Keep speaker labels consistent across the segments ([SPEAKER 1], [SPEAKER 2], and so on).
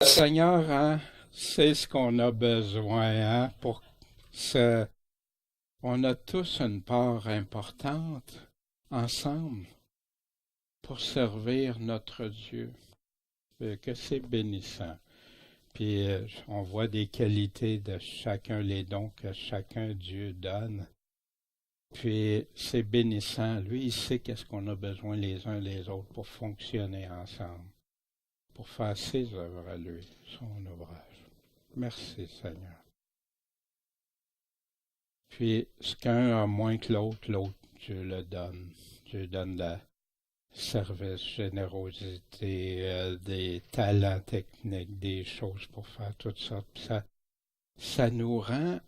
[SPEAKER 1] Seigneur, hein, c'est ce qu'on a besoin, hein, on a tous une part importante ensemble pour servir notre Dieu. Que c'est bénissant. Puis on voit des qualités de chacun, les dons que chacun Dieu donne. Puis c'est bénissant. Lui, il sait qu'est-ce qu'on a besoin les uns les autres pour fonctionner ensemble, pour faire ses œuvres à lui, son ouvrage. Merci Seigneur. Puis, ce qu'un a moins que l'autre, l'autre, Dieu le donne. Dieu donne la service, générosité, des talents techniques, des choses pour faire toutes sortes. Puis ça nous rend...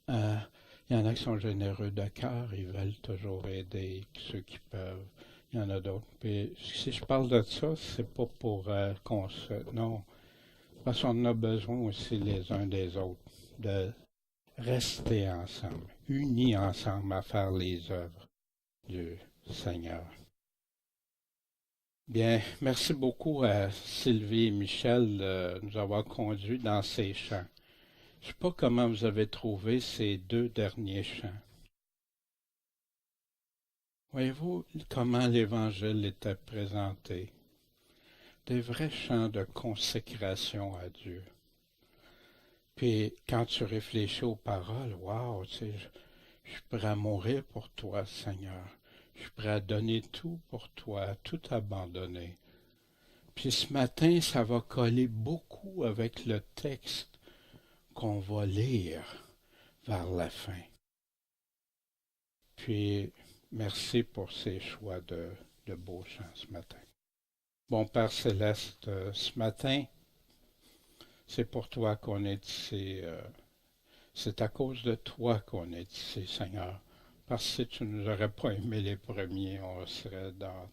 [SPEAKER 1] euh, il y en a qui sont généreux de cœur, ils veulent toujours aider ceux qui peuvent. Il y en a d'autres. Puis, si je parle de ça, c'est pas pour qu'on se... Non, parce qu'on a besoin aussi les uns des autres de rester ensemble, unis ensemble à faire les œuvres du Seigneur. Bien, merci beaucoup à Sylvie et Michel de nous avoir conduits dans ces chants. Je ne sais pas comment vous avez trouvé ces deux derniers chants. Voyez-vous comment l'Évangile était présenté? Des vrais chants de consécration à Dieu. Puis quand tu réfléchis aux paroles, waouh, tu sais, je suis prêt à mourir pour toi, Seigneur. Je suis prêt à donner tout pour toi, à tout abandonner. Puis ce matin, ça va coller beaucoup avec le texte qu'on va lire vers la fin. Puis merci pour ces choix de beaux chants ce matin. Bon Père Céleste, ce matin, c'est pour toi qu'on est ici. C'est à cause de toi qu'on est ici, Seigneur. Parce que si tu ne nous aurais pas aimés les premiers, on serait dans...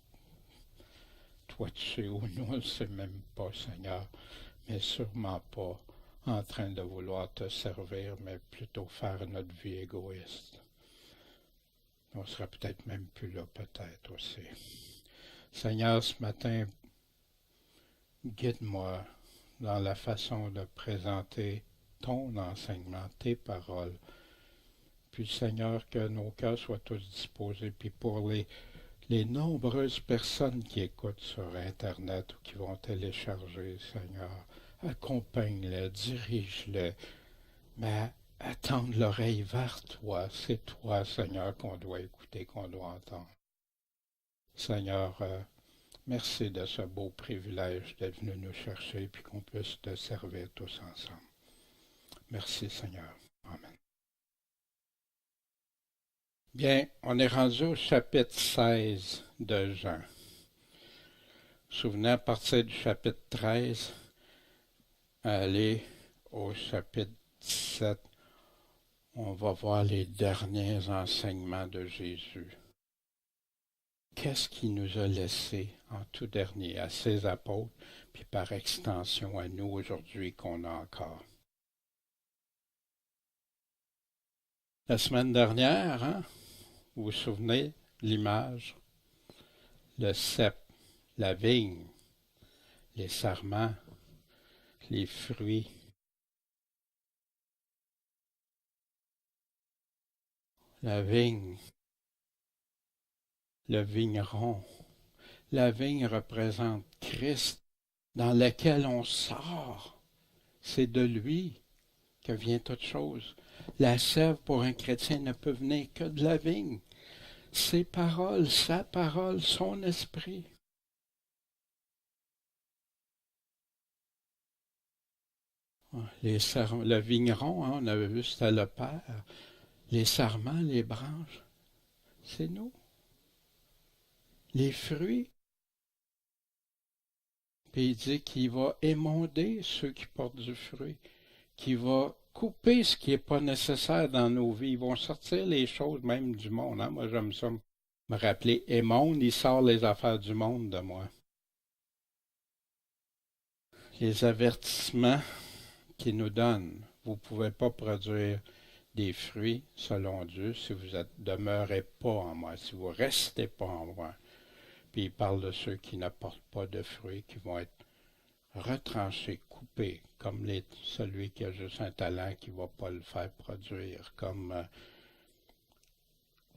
[SPEAKER 1] Toi, tu sais où, nous, on ne sait même pas, Seigneur, mais sûrement pas en train de vouloir te servir, mais plutôt faire notre vie égoïste. On serait peut-être même plus là, peut-être aussi. Seigneur, ce matin, guide-moi dans la façon de présenter ton enseignement, tes paroles. Puis, Seigneur, que nos cœurs soient tous disposés. Puis pour les nombreuses personnes qui écoutent sur Internet ou qui vont télécharger, Seigneur, accompagne-les, dirige-les, mais attendre l'oreille vers toi. C'est toi, Seigneur, qu'on doit écouter, qu'on doit entendre. Seigneur, merci de ce beau privilège d'être venu nous chercher puis qu'on puisse te servir tous ensemble. Merci, Seigneur. Amen. Bien, on est rendu au chapitre 16 de Jean. Vous vous souvenez, à partir du chapitre 13, aller au chapitre 17, on va voir les derniers enseignements de Jésus. Qu'est-ce qu'il nous a laissé en tout dernier à ses apôtres, puis par extension à nous aujourd'hui qu'on a encore. La semaine dernière, hein, vous vous souvenez, l'image, le cep, la vigne, les sarments, les fruits, la vigne, le vigneron. La vigne représente Christ dans lequel on sort. C'est de lui que vient toute chose. La sève pour un chrétien ne peut venir que de la vigne. Ses paroles, sa parole, son esprit. Le vigneron, hein, on avait vu, c'était le Père. Les sarments, les branches, c'est nous. Les fruits, puis il dit qu'il va émonder ceux qui portent du fruit, qu'il va couper ce qui n'est pas nécessaire dans nos vies. Ils vont sortir les choses même du monde. Hein? Moi, j'aime ça me rappeler. Émonde, il sort les affaires du monde de moi. Les avertissements qu'il nous donne. Vous ne pouvez pas produire des fruits selon Dieu si vous ne demeurez pas en moi, si vous ne restez pas en moi. Puis il parle de ceux qui n'apportent pas de fruits, qui vont être retranché, coupé, comme celui qui a juste un talent qui ne va pas le faire produire, comme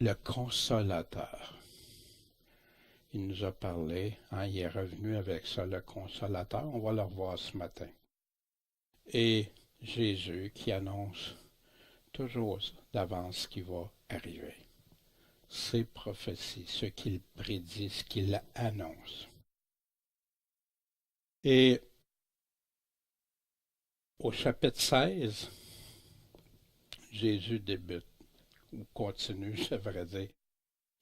[SPEAKER 1] le consolateur. Il nous a parlé, hein, il est revenu avec ça, le consolateur. On va le revoir ce matin. Et Jésus qui annonce toujours d'avance ce qui va arriver. Ses prophéties, ce qu'il prédit, ce qu'il annonce. Et au chapitre 16, Jésus débute, ou continue, je devrais dire.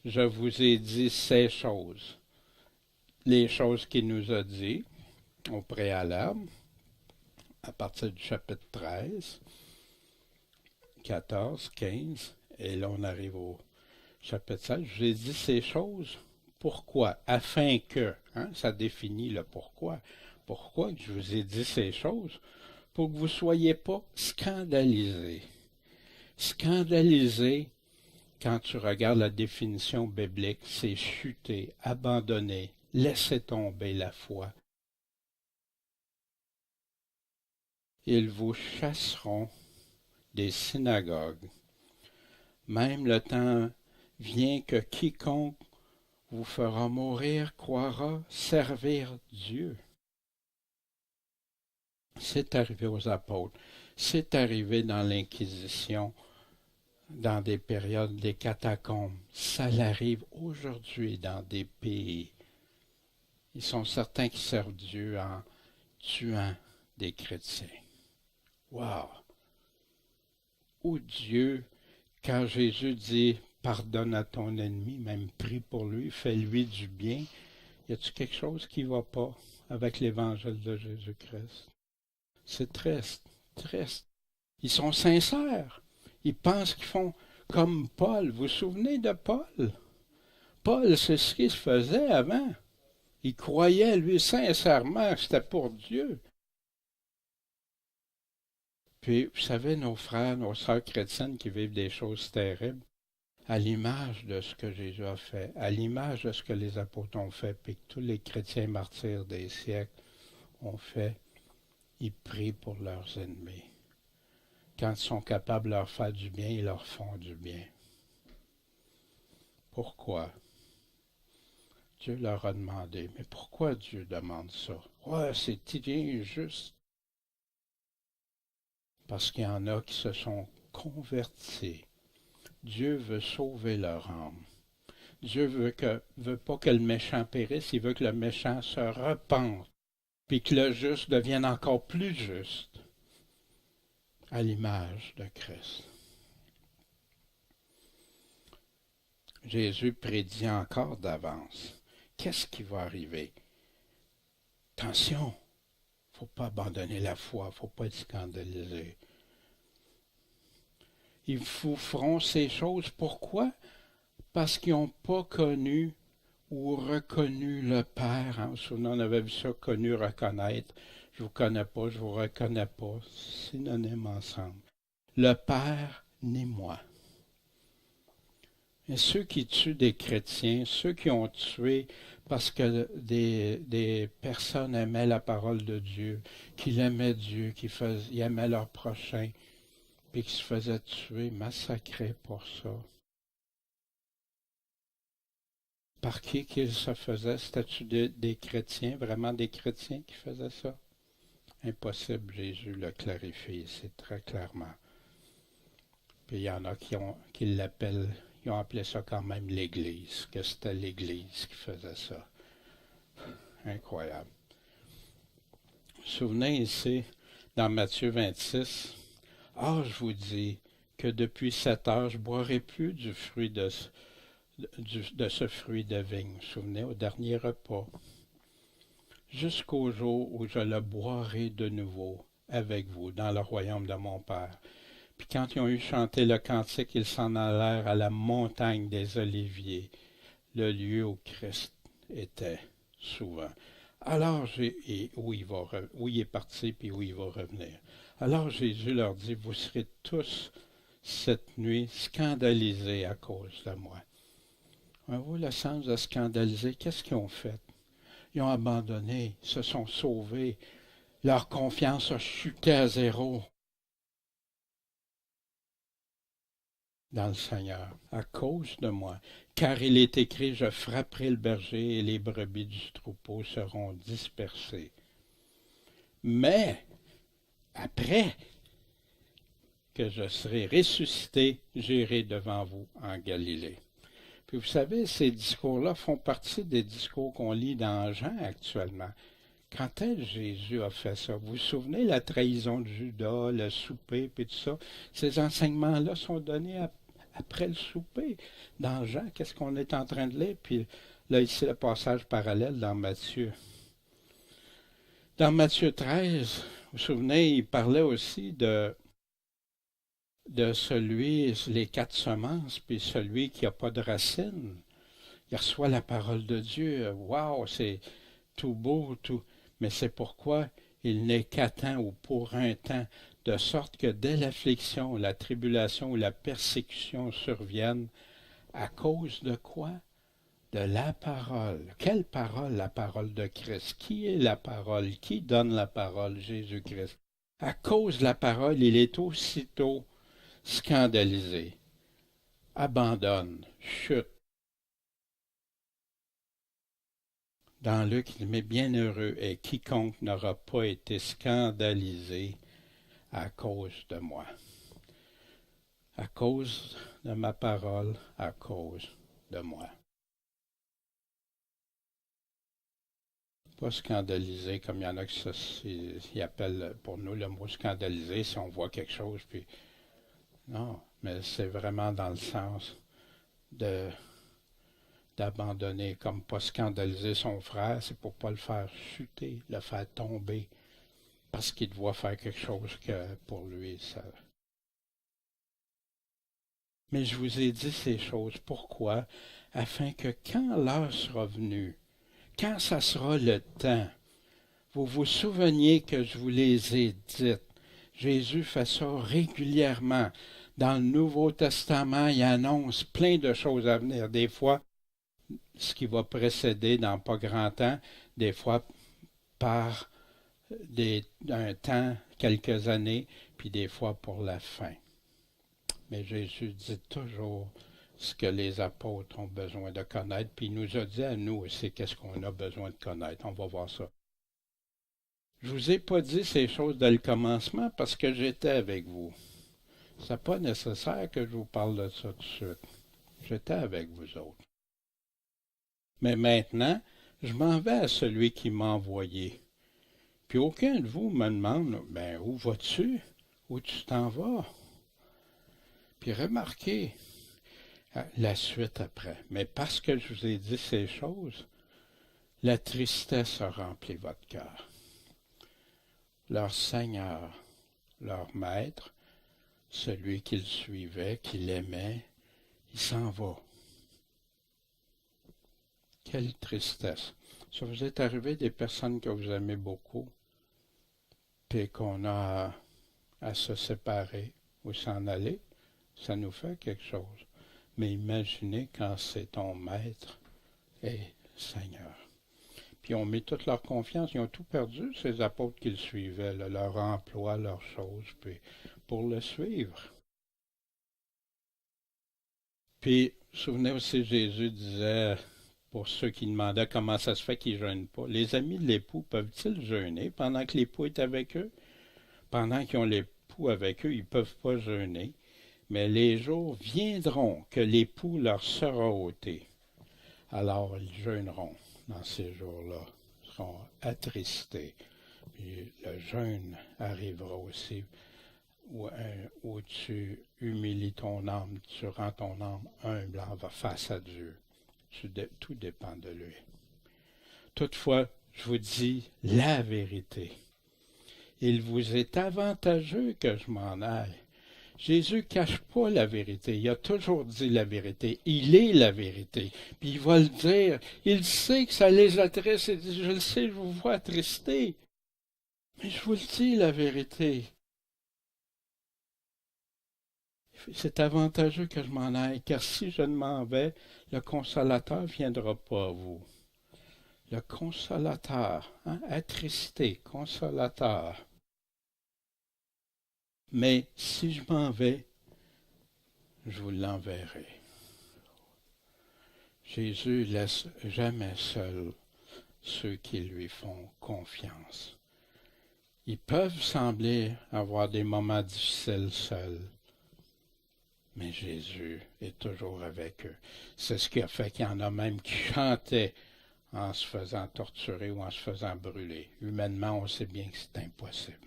[SPEAKER 1] Je vous ai dit ces choses, les choses qu'il nous a dit au préalable, à partir du chapitre 13, 14, 15, et là on arrive au chapitre 16. Je vous ai dit ces choses, pourquoi? Afin que, hein, ça définit le pourquoi. Pourquoi je vous ai dit ces choses? Pour que vous ne soyez pas scandalisés. Scandalisés, quand tu regardes la définition biblique, c'est chuter, abandonner, laisser tomber la foi. Ils vous chasseront des synagogues. Même le temps vient que quiconque vous fera mourir croira servir Dieu. C'est arrivé aux apôtres, c'est arrivé dans l'Inquisition, dans des périodes des catacombes. Ça l'arrive aujourd'hui dans des pays. Ils sont certains qui servent Dieu en tuant des chrétiens. Wow! Ou Dieu, quand Jésus dit « pardonne à ton ennemi », même prie pour lui, fais-lui du bien, y a-t-il quelque chose qui ne va pas avec l'évangile de Jésus-Christ? C'est triste, triste. Ils sont sincères. Ils pensent qu'ils font comme Paul. Vous vous souvenez de Paul? Paul, c'est ce qu'il faisait avant. Il croyait, lui, sincèrement, que c'était pour Dieu. Puis, vous savez, nos frères, nos sœurs chrétiennes qui vivent des choses terribles, à l'image de ce que Jésus a fait, à l'image de ce que les apôtres ont fait, puis que tous les chrétiens martyrs des siècles ont fait, ils prient pour leurs ennemis. Quand ils sont capables de leur faire du bien, ils leur font du bien. Pourquoi? Dieu leur a demandé. Mais pourquoi Dieu demande ça? Ouais, c'est injuste. Parce qu'il y en a qui se sont convertis. Dieu veut sauver leur âme. Dieu veut pas que le méchant périsse, il veut que le méchant se repente, puis que le juste devienne encore plus juste, à l'image de Christ. Jésus prédit encore d'avance. Qu'est-ce qui va arriver? Attention, il ne faut pas abandonner la foi, il ne faut pas être scandalisé. Ils vous feront ces choses. Pourquoi? Parce qu'ils n'ont pas connu ou reconnu le Père. Hein? Souvent, on avait vu ça, connu, reconnaître. Je ne vous connais pas, je ne vous reconnais pas. Synonyme ensemble. Le Père ni moi. Et ceux qui tuent des chrétiens, ceux qui ont tué parce que des personnes aimaient la parole de Dieu, qu'ils aimaient Dieu, qu'ils aimaient leur prochain, puis qu'ils se faisaient tuer, massacrer pour ça. Par qui qu'ils se faisaient? C'était-tu des chrétiens, vraiment des chrétiens qui faisaient ça? Impossible, Jésus le clarifie ici très clairement. Puis il y en a qui l'appellent, ils ont appelé ça quand même l'Église, que c'était l'Église qui faisait ça. Incroyable. Vous vous souvenez ici, dans Matthieu 26, « Ah, je vous dis que depuis 7 heures, je ne boirai plus du fruit de ce fruit de vigne. » Vous vous souvenez, au dernier repas. « Jusqu'au jour où je le boirai de nouveau avec vous dans le royaume de mon Père. » Puis quand ils ont eu chanté le cantique, ils s'en allèrent à la montagne des Oliviers, le lieu où Christ était souvent. Alors, où il est parti, puis où il va revenir. Alors Jésus leur dit, vous serez tous cette nuit scandalisés à cause de moi. Avez-vous le sens de scandaliser? Qu'est-ce qu'ils ont fait? Ils ont abandonné, ils se sont sauvés. Leur confiance a chuté à zéro dans le Seigneur, à cause de moi. Car il est écrit, je frapperai le berger et les brebis du troupeau seront dispersées. Mais, après que je serai ressuscité, j'irai devant vous en Galilée. Puis vous savez, ces discours-là font partie des discours qu'on lit dans Jean actuellement. Quand est-ce que Jésus a fait ça? Vous vous souvenez la trahison de Judas, le souper, puis tout ça? Ces enseignements-là sont donnés après le souper. Dans Jean, qu'est-ce qu'on est en train de lire? Puis là, ici, le passage parallèle dans Matthieu. Dans Matthieu 13, vous vous souvenez, il parlait aussi de celui, les 4 semences, puis celui qui n'a pas de racines. Il reçoit la parole de Dieu. Waouh, c'est tout beau, tout. Mais c'est pourquoi il n'est qu'à temps ou pour un temps, de sorte que dès l'affliction, la tribulation ou la persécution surviennent, à cause de quoi? De la parole. Quelle parole? La parole de Christ. Qui est la parole? Qui donne la parole? Jésus-Christ. À cause de la parole, il est aussitôt scandalisé, abandonne, chute. Dans Luc, il met bienheureux est quiconque n'aura pas été scandalisé à cause de moi, à cause de ma parole, à cause de moi. Pas scandalisé comme il y en a qui appellent pour nous le mot scandalisé si on voit quelque chose, puis non, mais c'est vraiment dans le sens de d'abandonner, comme pas scandaliser son frère, c'est pour pas le faire chuter, le faire tomber, parce qu'il doit faire quelque chose que pour lui, ça. Mais je vous ai dit ces choses, pourquoi? Afin que quand l'heure sera venue, quand ça sera le temps, vous vous souveniez que je vous les ai dites. Jésus fait ça régulièrement. Dans le Nouveau Testament, il annonce plein de choses à venir. Des fois, ce qui va précéder dans pas grand temps, des fois par un temps, quelques années, puis des fois pour la fin. Mais Jésus dit toujours ce que les apôtres ont besoin de connaître, puis il nous a dit à nous aussi qu'est-ce qu'on a besoin de connaître. On va voir ça. Je ne vous ai pas dit ces choses dès le commencement parce que j'étais avec vous. Ce n'est pas nécessaire que je vous parle de ça tout de suite. J'étais avec vous autres. Mais maintenant, je m'en vais à celui qui m'a envoyé. Puis aucun de vous me demande, ben où vas-tu? Où tu t'en vas? Puis remarquez la suite après. Mais parce que je vous ai dit ces choses, la tristesse a rempli votre cœur. Leur Seigneur, leur Maître, celui qu'ils suivaient, qu'ils aimaient, il s'en va. Quelle tristesse. Ça vous est arrivé des personnes que vous aimez beaucoup, puis qu'on a à se séparer ou s'en aller, ça nous fait quelque chose. Mais imaginez quand c'est ton Maître et Seigneur. Puis ils ont mis toute leur confiance, ils ont tout perdu, ces apôtres qu'ils suivaient, là, leur emploi, leurs choses, puis pour le suivre. Puis, souvenez aussi, Jésus disait, pour ceux qui demandaient comment ça se fait qu'ils ne jeûnent pas, les amis de l'époux peuvent-ils jeûner pendant que l'époux est avec eux? Pendant qu'ils ont l'époux avec eux, ils ne peuvent pas jeûner. Mais les jours viendront que l'époux leur sera ôté. Alors ils jeûneront dans ces jours-là, seront attristés. Puis le jeûne arrivera aussi où tu humilies ton âme, tu rends ton âme humble face à Dieu. Tout dépend de lui. Toutefois, je vous dis la vérité. Il vous est avantageux que je m'en aille. Jésus ne cache pas la vérité. Il a toujours dit la vérité. Il est la vérité. Puis il va le dire. Il sait que ça les attriste. Il dit, je le sais, je vous vois attristés. Mais je vous le dis, la vérité. C'est avantageux que je m'en aille, car si je ne m'en vais, le Consolateur ne viendra pas à vous. le consolateur, hein? Attristé, consolateur. Mais si je m'en vais, je vous l'enverrai. Jésus laisse jamais seul ceux qui lui font confiance. Ils peuvent sembler avoir des moments difficiles seuls, mais Jésus est toujours avec eux. C'est ce qui a fait qu'il y en a même qui chantaient en se faisant torturer ou en se faisant brûler. Humainement, on sait bien que c'est impossible.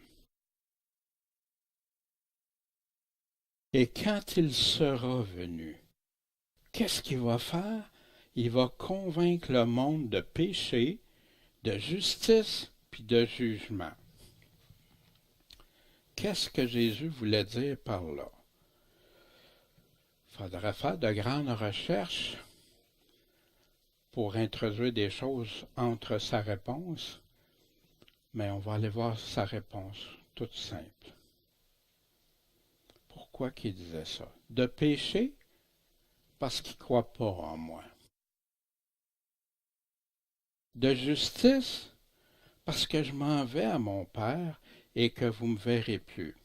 [SPEAKER 1] Et quand il sera venu, qu'est-ce qu'il va faire? Il va convaincre le monde de péché, de justice, puis de jugement. Qu'est-ce que Jésus voulait dire par là? Il faudrait faire de grandes recherches pour introduire des choses entre sa réponse, mais on va aller voir sa réponse, toute simple. Pourquoi qu'il disait ça? De péché, parce qu'il ne croit pas en moi. De justice, parce que je m'en vais à mon Père et que vous ne me verrez plus.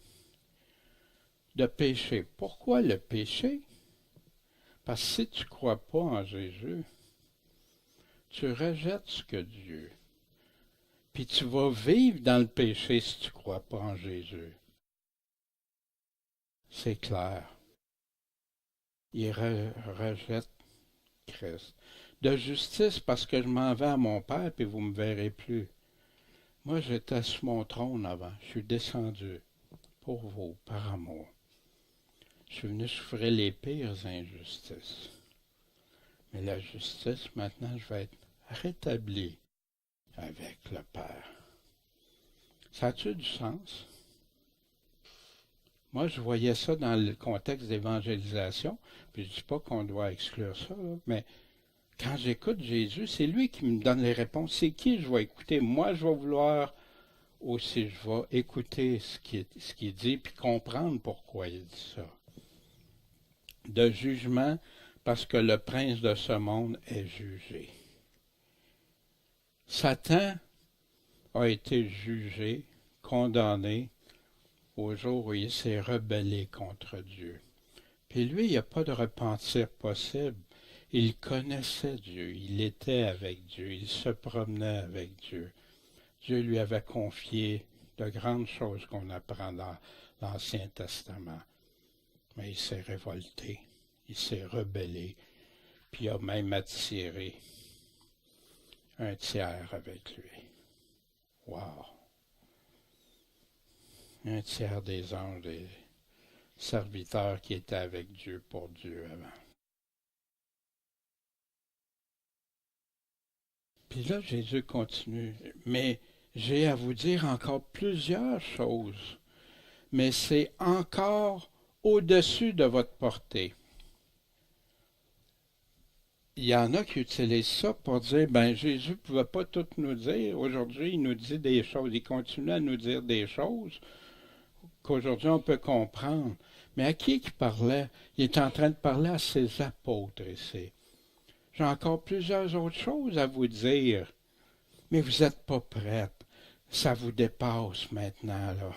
[SPEAKER 1] De péché. Pourquoi le péché? Parce que si tu ne crois pas en Jésus, tu rejettes ce que Dieu. Puis tu vas vivre dans le péché si tu ne crois pas en Jésus. C'est clair. Il rejette Christ. De justice parce que je m'en vais à mon Père et vous ne me verrez plus. Moi, j'étais sur mon trône avant. Je suis descendu pour vous, par amour. Je suis venu souffrir les pires injustices. Mais la justice, maintenant, je vais être rétabli avec le Père. Ça a-tu du sens? Moi, je voyais ça dans le contexte d'évangélisation, puis je ne dis pas qu'on doit exclure ça, là, mais quand j'écoute Jésus, c'est lui qui me donne les réponses. C'est qui je vais écouter? Moi, je vais vouloir aussi, je vais écouter ce qu'il dit, puis comprendre pourquoi il dit ça. De jugement, parce que le prince de ce monde est jugé. Satan a été jugé, condamné, au jour où il s'est rebellé contre Dieu. Puis lui, il n'y a pas de repentir possible. Il connaissait Dieu, il était avec Dieu, il se promenait avec Dieu. Dieu lui avait confié de grandes choses qu'on apprend dans l'Ancien Testament. Mais il s'est révolté, il s'est rebellé, puis il a même attiré un tiers avec lui. Wow! Un tiers des anges, des serviteurs qui étaient avec Dieu pour Dieu avant. Puis là, Jésus continue. Mais j'ai à vous dire encore plusieurs choses, mais c'est encore au-dessus de votre portée. Il y en a qui utilisent ça pour dire, ben Jésus ne pouvait pas tout nous dire. Aujourd'hui, il nous dit des choses, il continue à nous dire des choses qu'aujourd'hui on peut comprendre. Mais à qui il parlait? Il est en train de parler à ses apôtres ici. J'ai encore plusieurs autres choses à vous dire, mais vous n'êtes pas prêtes. Ça vous dépasse maintenant, là.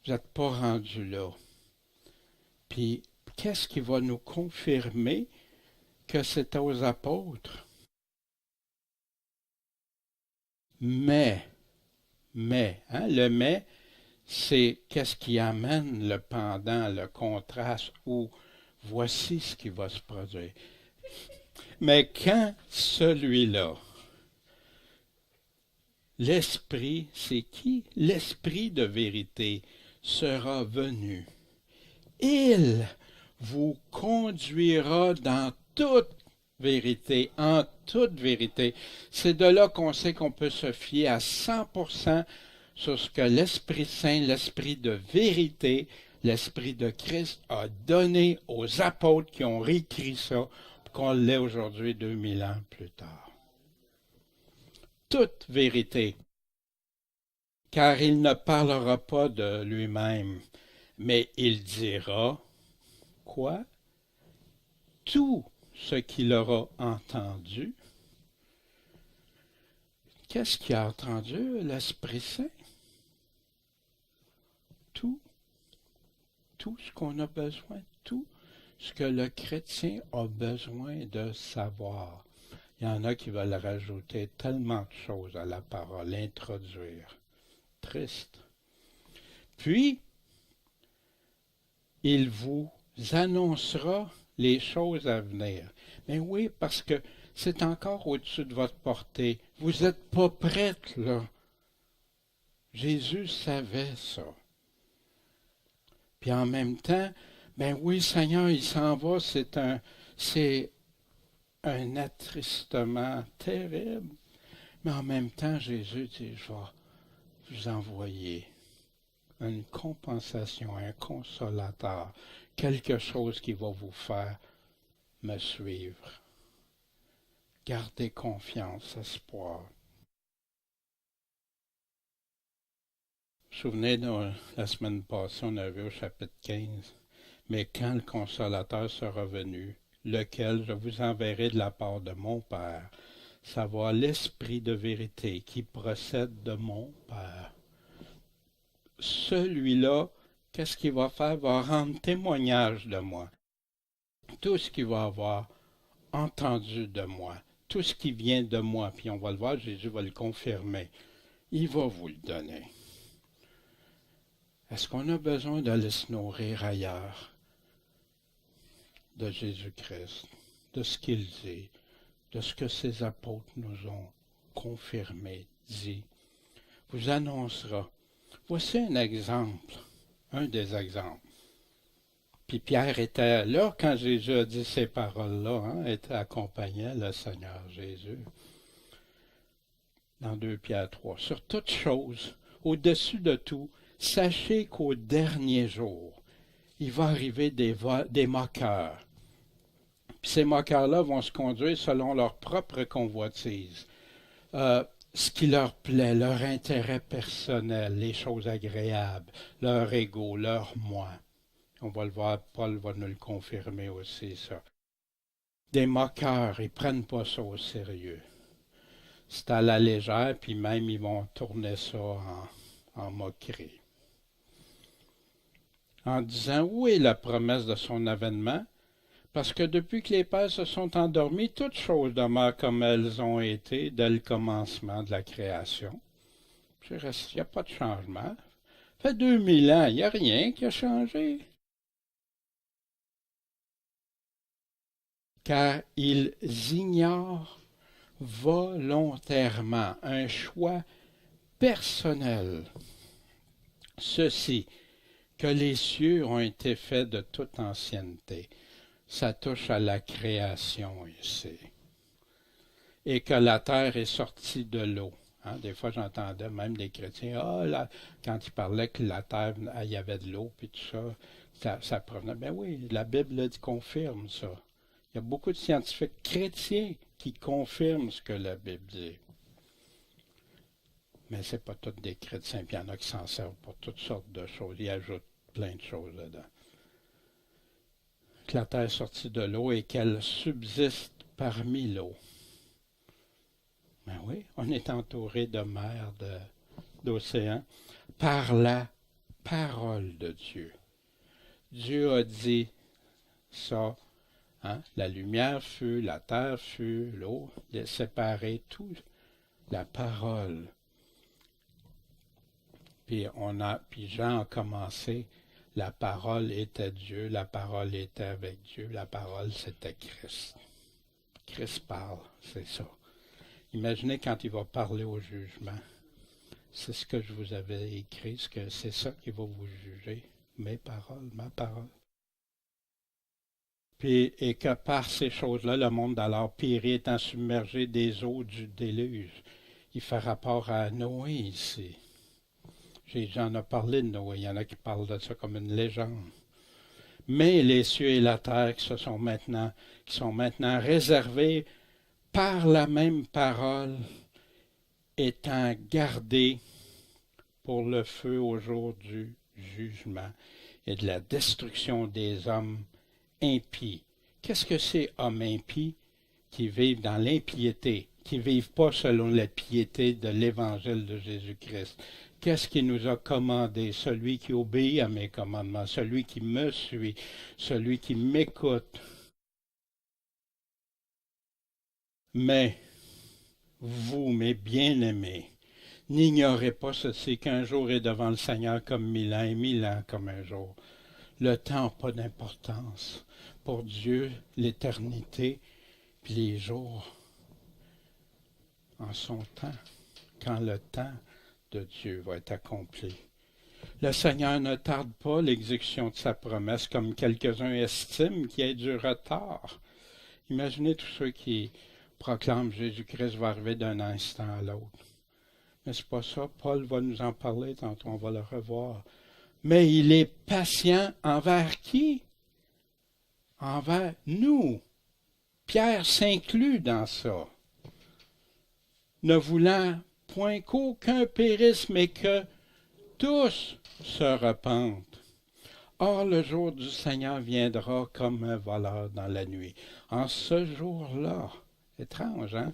[SPEAKER 1] Vous n'êtes pas rendu là. Puis, qu'est-ce qui va nous confirmer que c'est aux apôtres? Mais, le mais, c'est qu'est-ce qui amène le pendant, le contraste, ou voici ce qui va se produire. Mais quand celui-là, l'Esprit, c'est qui? L'Esprit de vérité sera venu. Il vous conduira dans toute vérité, en toute vérité. C'est de là qu'on sait qu'on peut se fier à 100% sur ce que l'Esprit Saint, l'Esprit de vérité, l'Esprit de Christ a donné aux apôtres qui ont réécrit ça, pour qu'on l'ait aujourd'hui 2000 ans plus tard. Toute vérité, car il ne parlera pas de lui-même, mais il dira quoi? Tout ce qu'il aura entendu, qu'est-ce qu'il a entendu, l'Esprit Saint? Tout ce qu'on a besoin, tout ce que le chrétien a besoin de savoir. Il y en a qui veulent rajouter tellement de choses à la parole, introduire. Triste. Puis, il vous annoncera les choses à venir. Mais oui, parce que c'est encore au-dessus de votre portée. Vous n'êtes pas prête, là. Jésus savait ça. Puis en même temps, ben oui, Seigneur, il s'en va, c'est un attristement terrible. Mais en même temps, Jésus dit, je vais vous envoyer une compensation, un consolateur, quelque chose qui va vous faire me suivre. Gardez confiance, espoir. Vous vous souvenez, la semaine passée, on a vu au chapitre 15, « Mais quand le consolateur sera venu, lequel je vous enverrai de la part de mon Père, savoir l'Esprit de vérité qui procède de mon Père. » Celui-là, qu'est-ce qu'il va faire? Va rendre témoignage de moi. Tout ce qu'il va avoir entendu de moi, tout ce qui vient de moi, puis on va le voir, Jésus va le confirmer. Il va vous le donner. Est-ce qu'on a besoin d'aller se nourrir ailleurs de Jésus-Christ, de ce qu'il dit, de ce que ses apôtres nous ont confirmé, dit, vous annoncera. Voici un exemple, un des exemples. Puis Pierre était là quand Jésus a dit ces paroles-là, était accompagné le Seigneur Jésus. Dans 2 Pierre 3. Sur toute chose, au-dessus de tout, sachez qu'au dernier jour, il va arriver des moqueurs. Puis ces moqueurs-là vont se conduire selon leur propre convoitise. Ce qui leur plaît, leur intérêt personnel, les choses agréables, leur ego, leur moi. On va le voir, Paul va nous le confirmer aussi, ça. Des moqueurs, ils ne prennent pas ça au sérieux. C'est à la légère, puis même ils vont tourner ça en moquerie. En disant, où est la promesse de son avènement? Parce que depuis que les pères se sont endormis, toutes choses demeurent comme elles ont été dès le commencement de la création. Il n'y a pas de changement. Ça fait 2000 ans, il n'y a rien qui a changé. Car ils ignorent volontairement un choix personnel. Ceci, que les cieux ont été faits de toute ancienneté. Ça touche à la création ici. Et que la terre est sortie de l'eau. Des fois, j'entendais même des chrétiens, quand ils parlaient que la terre, il y avait de l'eau, puis tout ça, ça provenait. Ben oui, la Bible confirme ça. Il y a beaucoup de scientifiques chrétiens qui confirment ce que la Bible dit. Mais ce n'est pas tous des chrétiens, puis il y en a qui s'en servent pour toutes sortes de choses. Ils ajoutent plein de choses dedans. Que la terre est sortie de l'eau et qu'elle subsiste parmi l'eau. Ben oui, on est entouré de mers, d'océans, par la parole de Dieu. Dieu a dit ça. La lumière fut, la terre fut, l'eau séparée, tout, la parole. Puis Jean a commencé, la parole était Dieu, la parole était avec Dieu, la parole c'était Christ. Christ parle, c'est ça. Imaginez quand il va parler au jugement. C'est ce que je vous avais écrit, c'est ça qui va vous juger, mes paroles, ma parole. Puis, et que par ces choses-là, le monde d'alors périt étant submergé des eaux du déluge. Il fait rapport à Noé ici. J'en ai parlé de Noé, il y en a qui parlent de ça comme une légende. Mais les cieux et la terre qui sont maintenant réservés par la même parole, étant gardés pour le feu au jour du jugement et de la destruction des hommes impies. Qu'est-ce que c'est, hommes impies qui vivent dans l'impiété? qui ne vivent pas selon la piété de l'Évangile de Jésus-Christ. Qu'est-ce qu'il nous a commandé? Celui qui obéit à mes commandements, celui qui me suit, celui qui m'écoute. Mais vous, mes bien-aimés, n'ignorez pas ceci qu'un jour est devant le Seigneur comme 1000 ans et 1000 ans comme un jour. Le temps n'a pas d'importance. Pour Dieu, l'éternité, puis les jours en son temps, quand le temps de Dieu va être accompli. Le Seigneur ne tarde pas l'exécution de sa promesse, comme quelques-uns estiment qu'il y ait du retard. Imaginez tous ceux qui proclament Jésus-Christ va arriver d'un instant à l'autre. Mais c'est pas ça. Paul va nous en parler tantôt, on va le revoir. Mais il est patient envers qui? Envers nous. Pierre s'inclut dans ça. Ne voulant point qu'aucun périsse, mais que tous se repentent. Or, le jour du Seigneur viendra comme un voleur dans la nuit. En ce jour-là, étrange, hein?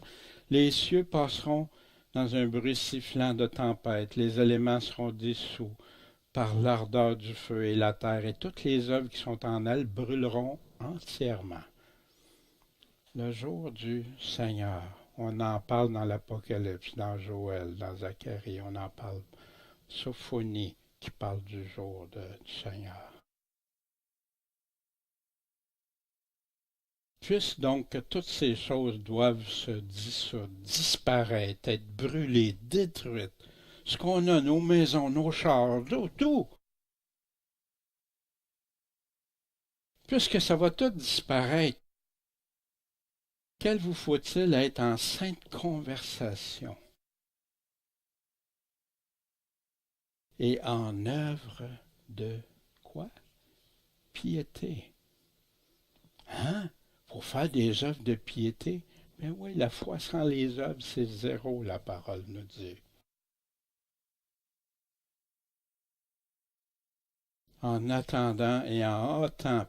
[SPEAKER 1] Les cieux passeront dans un bruit sifflant de tempête, les éléments seront dissous par l'ardeur du feu et la terre, et toutes les œuvres qui sont en elle brûleront entièrement. Le jour du Seigneur, on en parle dans l'Apocalypse, dans Joël, dans Zacharie, on en parle. Sophonie qui parle du jour du Seigneur. Puisque donc que toutes ces choses doivent se dissoudre, disparaître, être brûlées, détruites, ce qu'on a, nos maisons, nos chars, tout, puisque ça va tout disparaître, quel vous faut-il être en sainte conversation et en œuvre de quoi? Piété. Hein? Pour faire des œuvres de piété? Mais oui, la foi sans les œuvres, c'est zéro, la parole nous dit. En attendant et en hâtant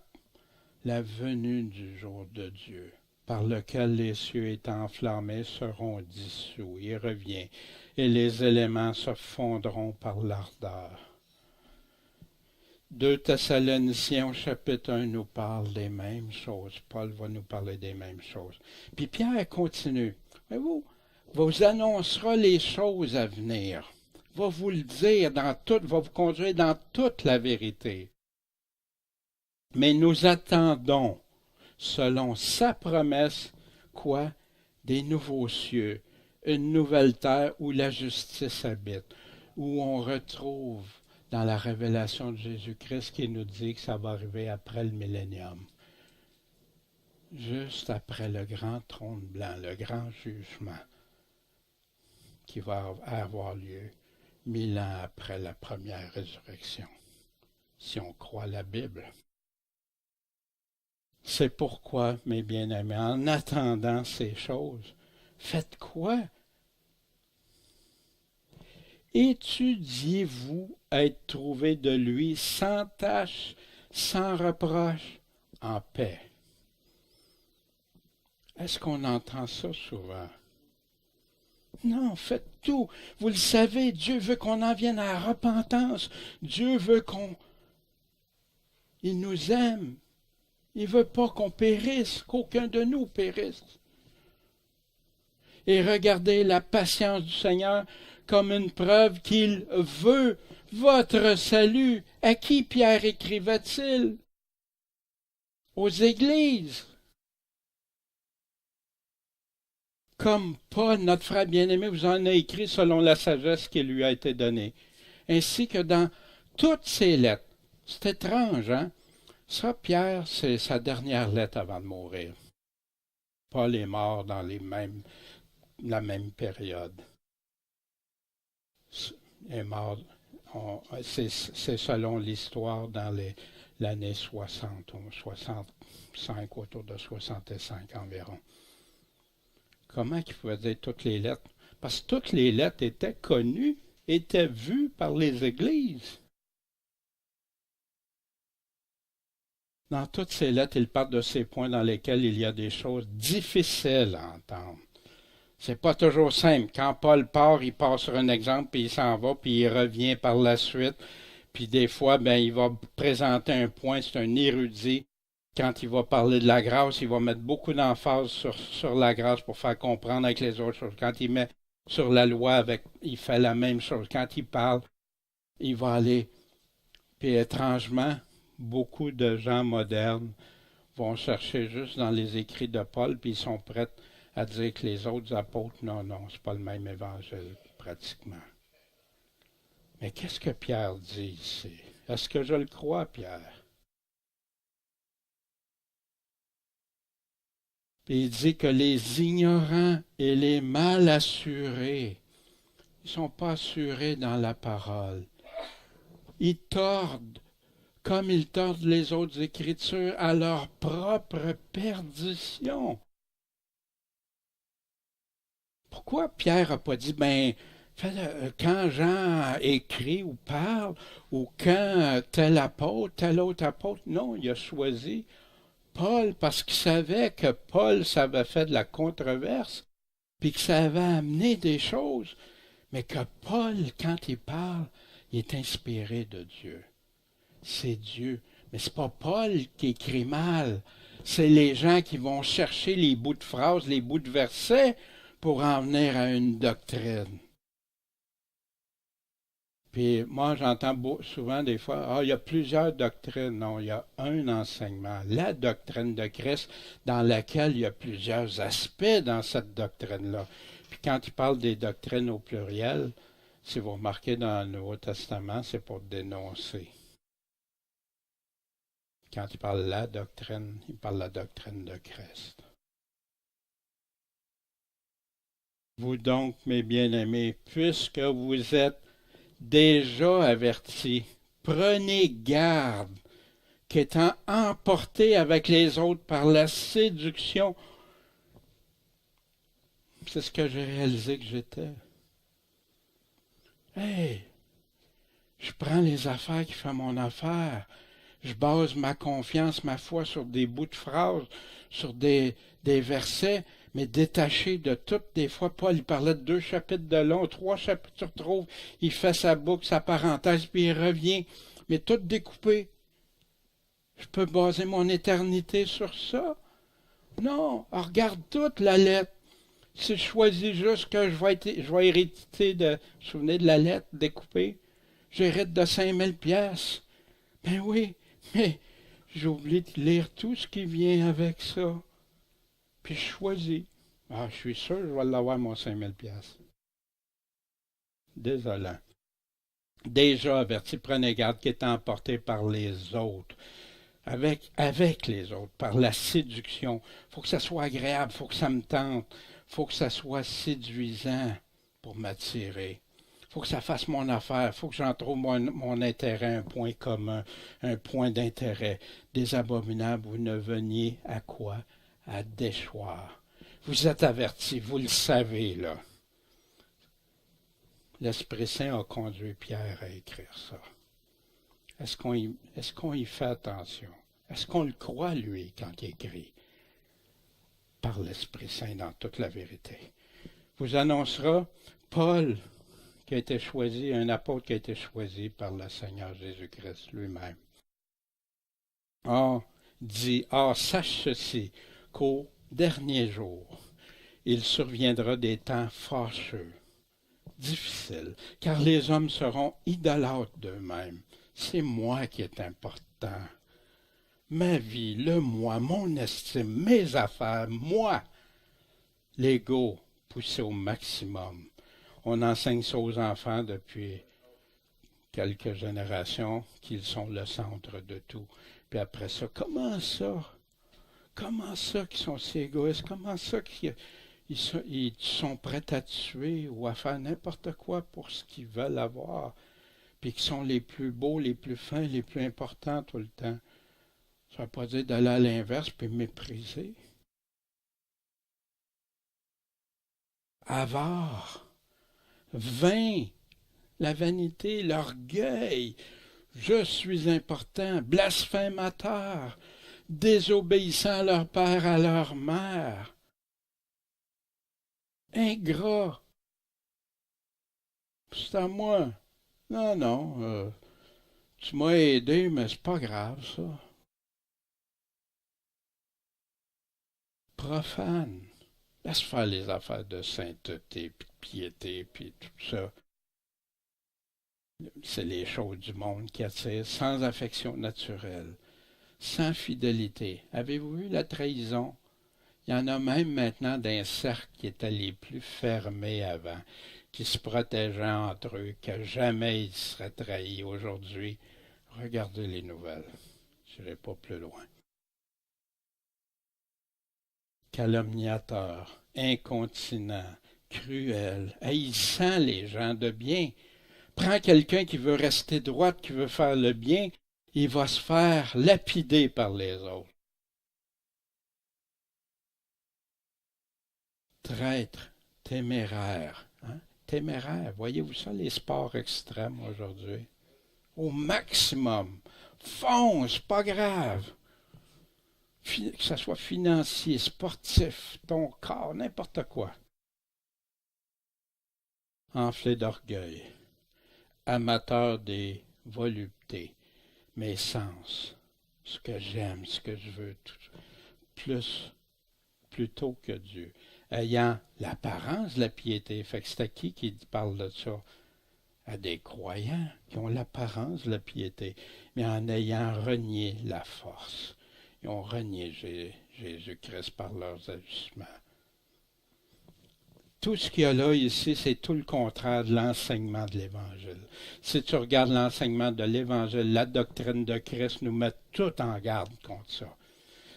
[SPEAKER 1] la venue du jour de Dieu, par lequel les cieux étant enflammés seront dissous. Il revient, et les éléments se fondront par l'ardeur. 2 Thessaloniciens au chapitre 1 nous parle des mêmes choses. Paul va nous parler des mêmes choses. Puis Pierre continue. Voyez-vous, vous annoncera les choses à venir. Va vous le dire dans tout, va vous conduire dans toute la vérité. Mais nous attendons, selon sa promesse, quoi? Des nouveaux cieux, une nouvelle terre où la justice habite, où on retrouve dans la révélation de Jésus-Christ qui nous dit que ça va arriver après le millénium. Juste après le grand trône blanc, le grand jugement qui va avoir lieu 1000 ans après la première résurrection, si on croit la Bible. C'est pourquoi, mes bien-aimés, en attendant ces choses, faites quoi? Étudiez-vous être trouvé de lui sans tache, sans reproche, en paix. Est-ce qu'on entend ça souvent? Non, faites tout. Vous le savez, Dieu veut qu'on en vienne à la repentance. Dieu veut Il nous aime. Il ne veut pas qu'on périsse, qu'aucun de nous périsse. Et regardez la patience du Seigneur comme une preuve qu'il veut votre salut. À qui Pierre écrivait-il? Aux églises. Comme Paul, notre frère bien-aimé, vous en a écrit selon la sagesse qui lui a été donnée. Ainsi que dans toutes ses lettres. C'est étrange, hein? Ça, Pierre, c'est sa dernière lettre avant de mourir. Paul est mort dans la même période. Est mort, c'est selon l'histoire dans l'année 60, ou 65, autour de 65 environ. Comment il pouvait dire toutes les lettres? Parce que toutes les lettres étaient connues, étaient vues par les églises. Dans toutes ces lettres, il parle de ces points dans lesquels il y a des choses difficiles à entendre. C'est pas toujours simple. Quand Paul part, il part sur un exemple, puis il s'en va, puis il revient par la suite. Puis des fois, ben, il va présenter un point, c'est un érudit. Quand il va parler de la grâce, il va mettre beaucoup d'emphase sur la grâce pour faire comprendre avec les autres choses. Quand il met sur la loi, il fait la même chose. Quand il parle, il va aller. Puis étrangement, beaucoup de gens modernes vont chercher juste dans les écrits de Paul, puis ils sont prêts à dire que les autres apôtres, non, non, c'est pas le même évangile, pratiquement. Mais qu'est-ce que Pierre dit ici? Est-ce que je le crois, Pierre? Puis il dit que les ignorants et les mal assurés, ils ne sont pas assurés dans la parole. Ils tordent, comme ils tordent les autres Écritures, à leur propre perdition. Pourquoi Pierre n'a pas dit, ben, quand Jean écrit ou parle, ou quand tel autre apôtre, non, il a choisi Paul parce qu'il savait que Paul, ça avait fait de la controverse, puis que ça avait amené des choses, mais que Paul, quand il parle, il est inspiré de Dieu. C'est Dieu. Mais c'est pas Paul qui écrit mal. C'est les gens qui vont chercher les bouts de phrases, les bouts de versets pour en venir à une doctrine. Puis moi, j'entends souvent des fois, ah, il y a plusieurs doctrines. Non, il y a un enseignement, la doctrine de Christ, dans laquelle il y a plusieurs aspects dans cette doctrine-là. Puis quand il parle des doctrines au pluriel, si vous remarquez dans le Nouveau Testament, c'est pour dénoncer. Quand il parle de la doctrine, il parle de la doctrine de Christ. Vous donc, mes bien-aimés, puisque vous êtes déjà avertis, prenez garde qu'étant emportés avec les autres par la séduction, c'est ce que j'ai réalisé que j'étais. Hey, je prends les affaires qui font mon affaire. Je base ma confiance, ma foi sur des bouts de phrases, sur des versets, mais détaché de toutes. Des fois, Paul, il parlait de 2 chapitres de long, 3 chapitres, tu retrouves, il fait sa boucle, sa parenthèse, puis il revient, mais tout découpé. Je peux baser mon éternité sur ça? Non, regarde toute la lettre. Si je choisis juste que je vais hériter de, vous vous souvenez de la lettre découpée? J'hérite de 5000 pièces. Ben oui, mais j'ai oublié de lire tout ce qui vient avec ça. Puis je choisis. Ah, je suis sûr que je vais l'avoir, mon 5000 pièces. Désolant. Déjà averti, prenez garde qui est emporté par les autres. Avec les autres, par la séduction. Il faut que ça soit agréable, il faut que ça me tente, il faut que ça soit séduisant pour m'attirer. Il faut que ça fasse mon affaire, il faut que j'en trouve mon intérêt, un point commun, un point d'intérêt. Des abominables, vous ne veniez à quoi? À déchoir. Vous êtes avertis, vous le savez, là. L'Esprit Saint a conduit Pierre à écrire ça. Est-ce qu'on y fait attention? Est-ce qu'on le croit, lui, quand il écrit? Par l'Esprit Saint dans toute la vérité. Vous annoncera Paul, qui a été choisi, un apôtre qui a été choisi par le Seigneur Jésus-Christ lui-même. Sache ceci, qu'au dernier jour, il surviendra des temps fâcheux, difficiles, car les hommes seront idolâtres d'eux-mêmes. C'est moi qui est important. Ma vie, le moi, mon estime, mes affaires, moi. L'ego poussé au maximum. On enseigne ça aux enfants depuis quelques générations qu'ils sont le centre de tout. Puis après ça, comment ça? Comment ça qu'ils sont si égoïstes? Comment ça qu'ils sont prêts à tuer ou à faire n'importe quoi pour ce qu'ils veulent avoir? Puis qu'ils sont les plus beaux, les plus fins, les plus importants tout le temps. Ça ne veut pas dire d'aller à l'inverse puis mépriser. Avare, vain, la vanité, l'orgueil, je suis important, blasphémateur, désobéissant à leur père, à leur mère. Ingrat! C'est à moi. Non, non, tu m'as aidé, mais c'est pas grave, ça. Profane. Laisse faire les affaires de sainteté, puis de piété, puis tout ça. C'est les choses du monde qui attirent sans affection naturelle, sans fidélité. Avez-vous vu la trahison? Il y en a même maintenant d'un cercle qui étaient les plus fermés avant, qui se protégeaient entre eux, que jamais ils seraient trahis aujourd'hui. Regardez les nouvelles. Je n'irai pas plus loin. Calomniateur, incontinent, cruel, haïssant les gens de bien. Prends quelqu'un qui veut rester droit, qui veut faire le bien, il va se faire lapider par les autres. Traître, téméraire. Hein? Téméraire, voyez-vous ça, les sports extrêmes aujourd'hui? Au maximum. Fonce, pas grave. Que ce soit financier, sportif, ton corps, n'importe quoi. Enflé d'orgueil. Amateur des voluptés. Mes sens. Ce que j'aime, ce que je veux. Plus, plutôt que Dieu. Ayant l'apparence de la piété. Fait que c'est à qui parle de ça? À des croyants qui ont l'apparence de la piété, mais en ayant renié la force. Ils ont renié Jésus-Christ par leurs agissements. Tout ce qu'il y a là ici, c'est tout le contraire de l'enseignement de l'Évangile. Si tu regardes l'enseignement de l'Évangile, la doctrine de Christ nous met tout en garde contre ça.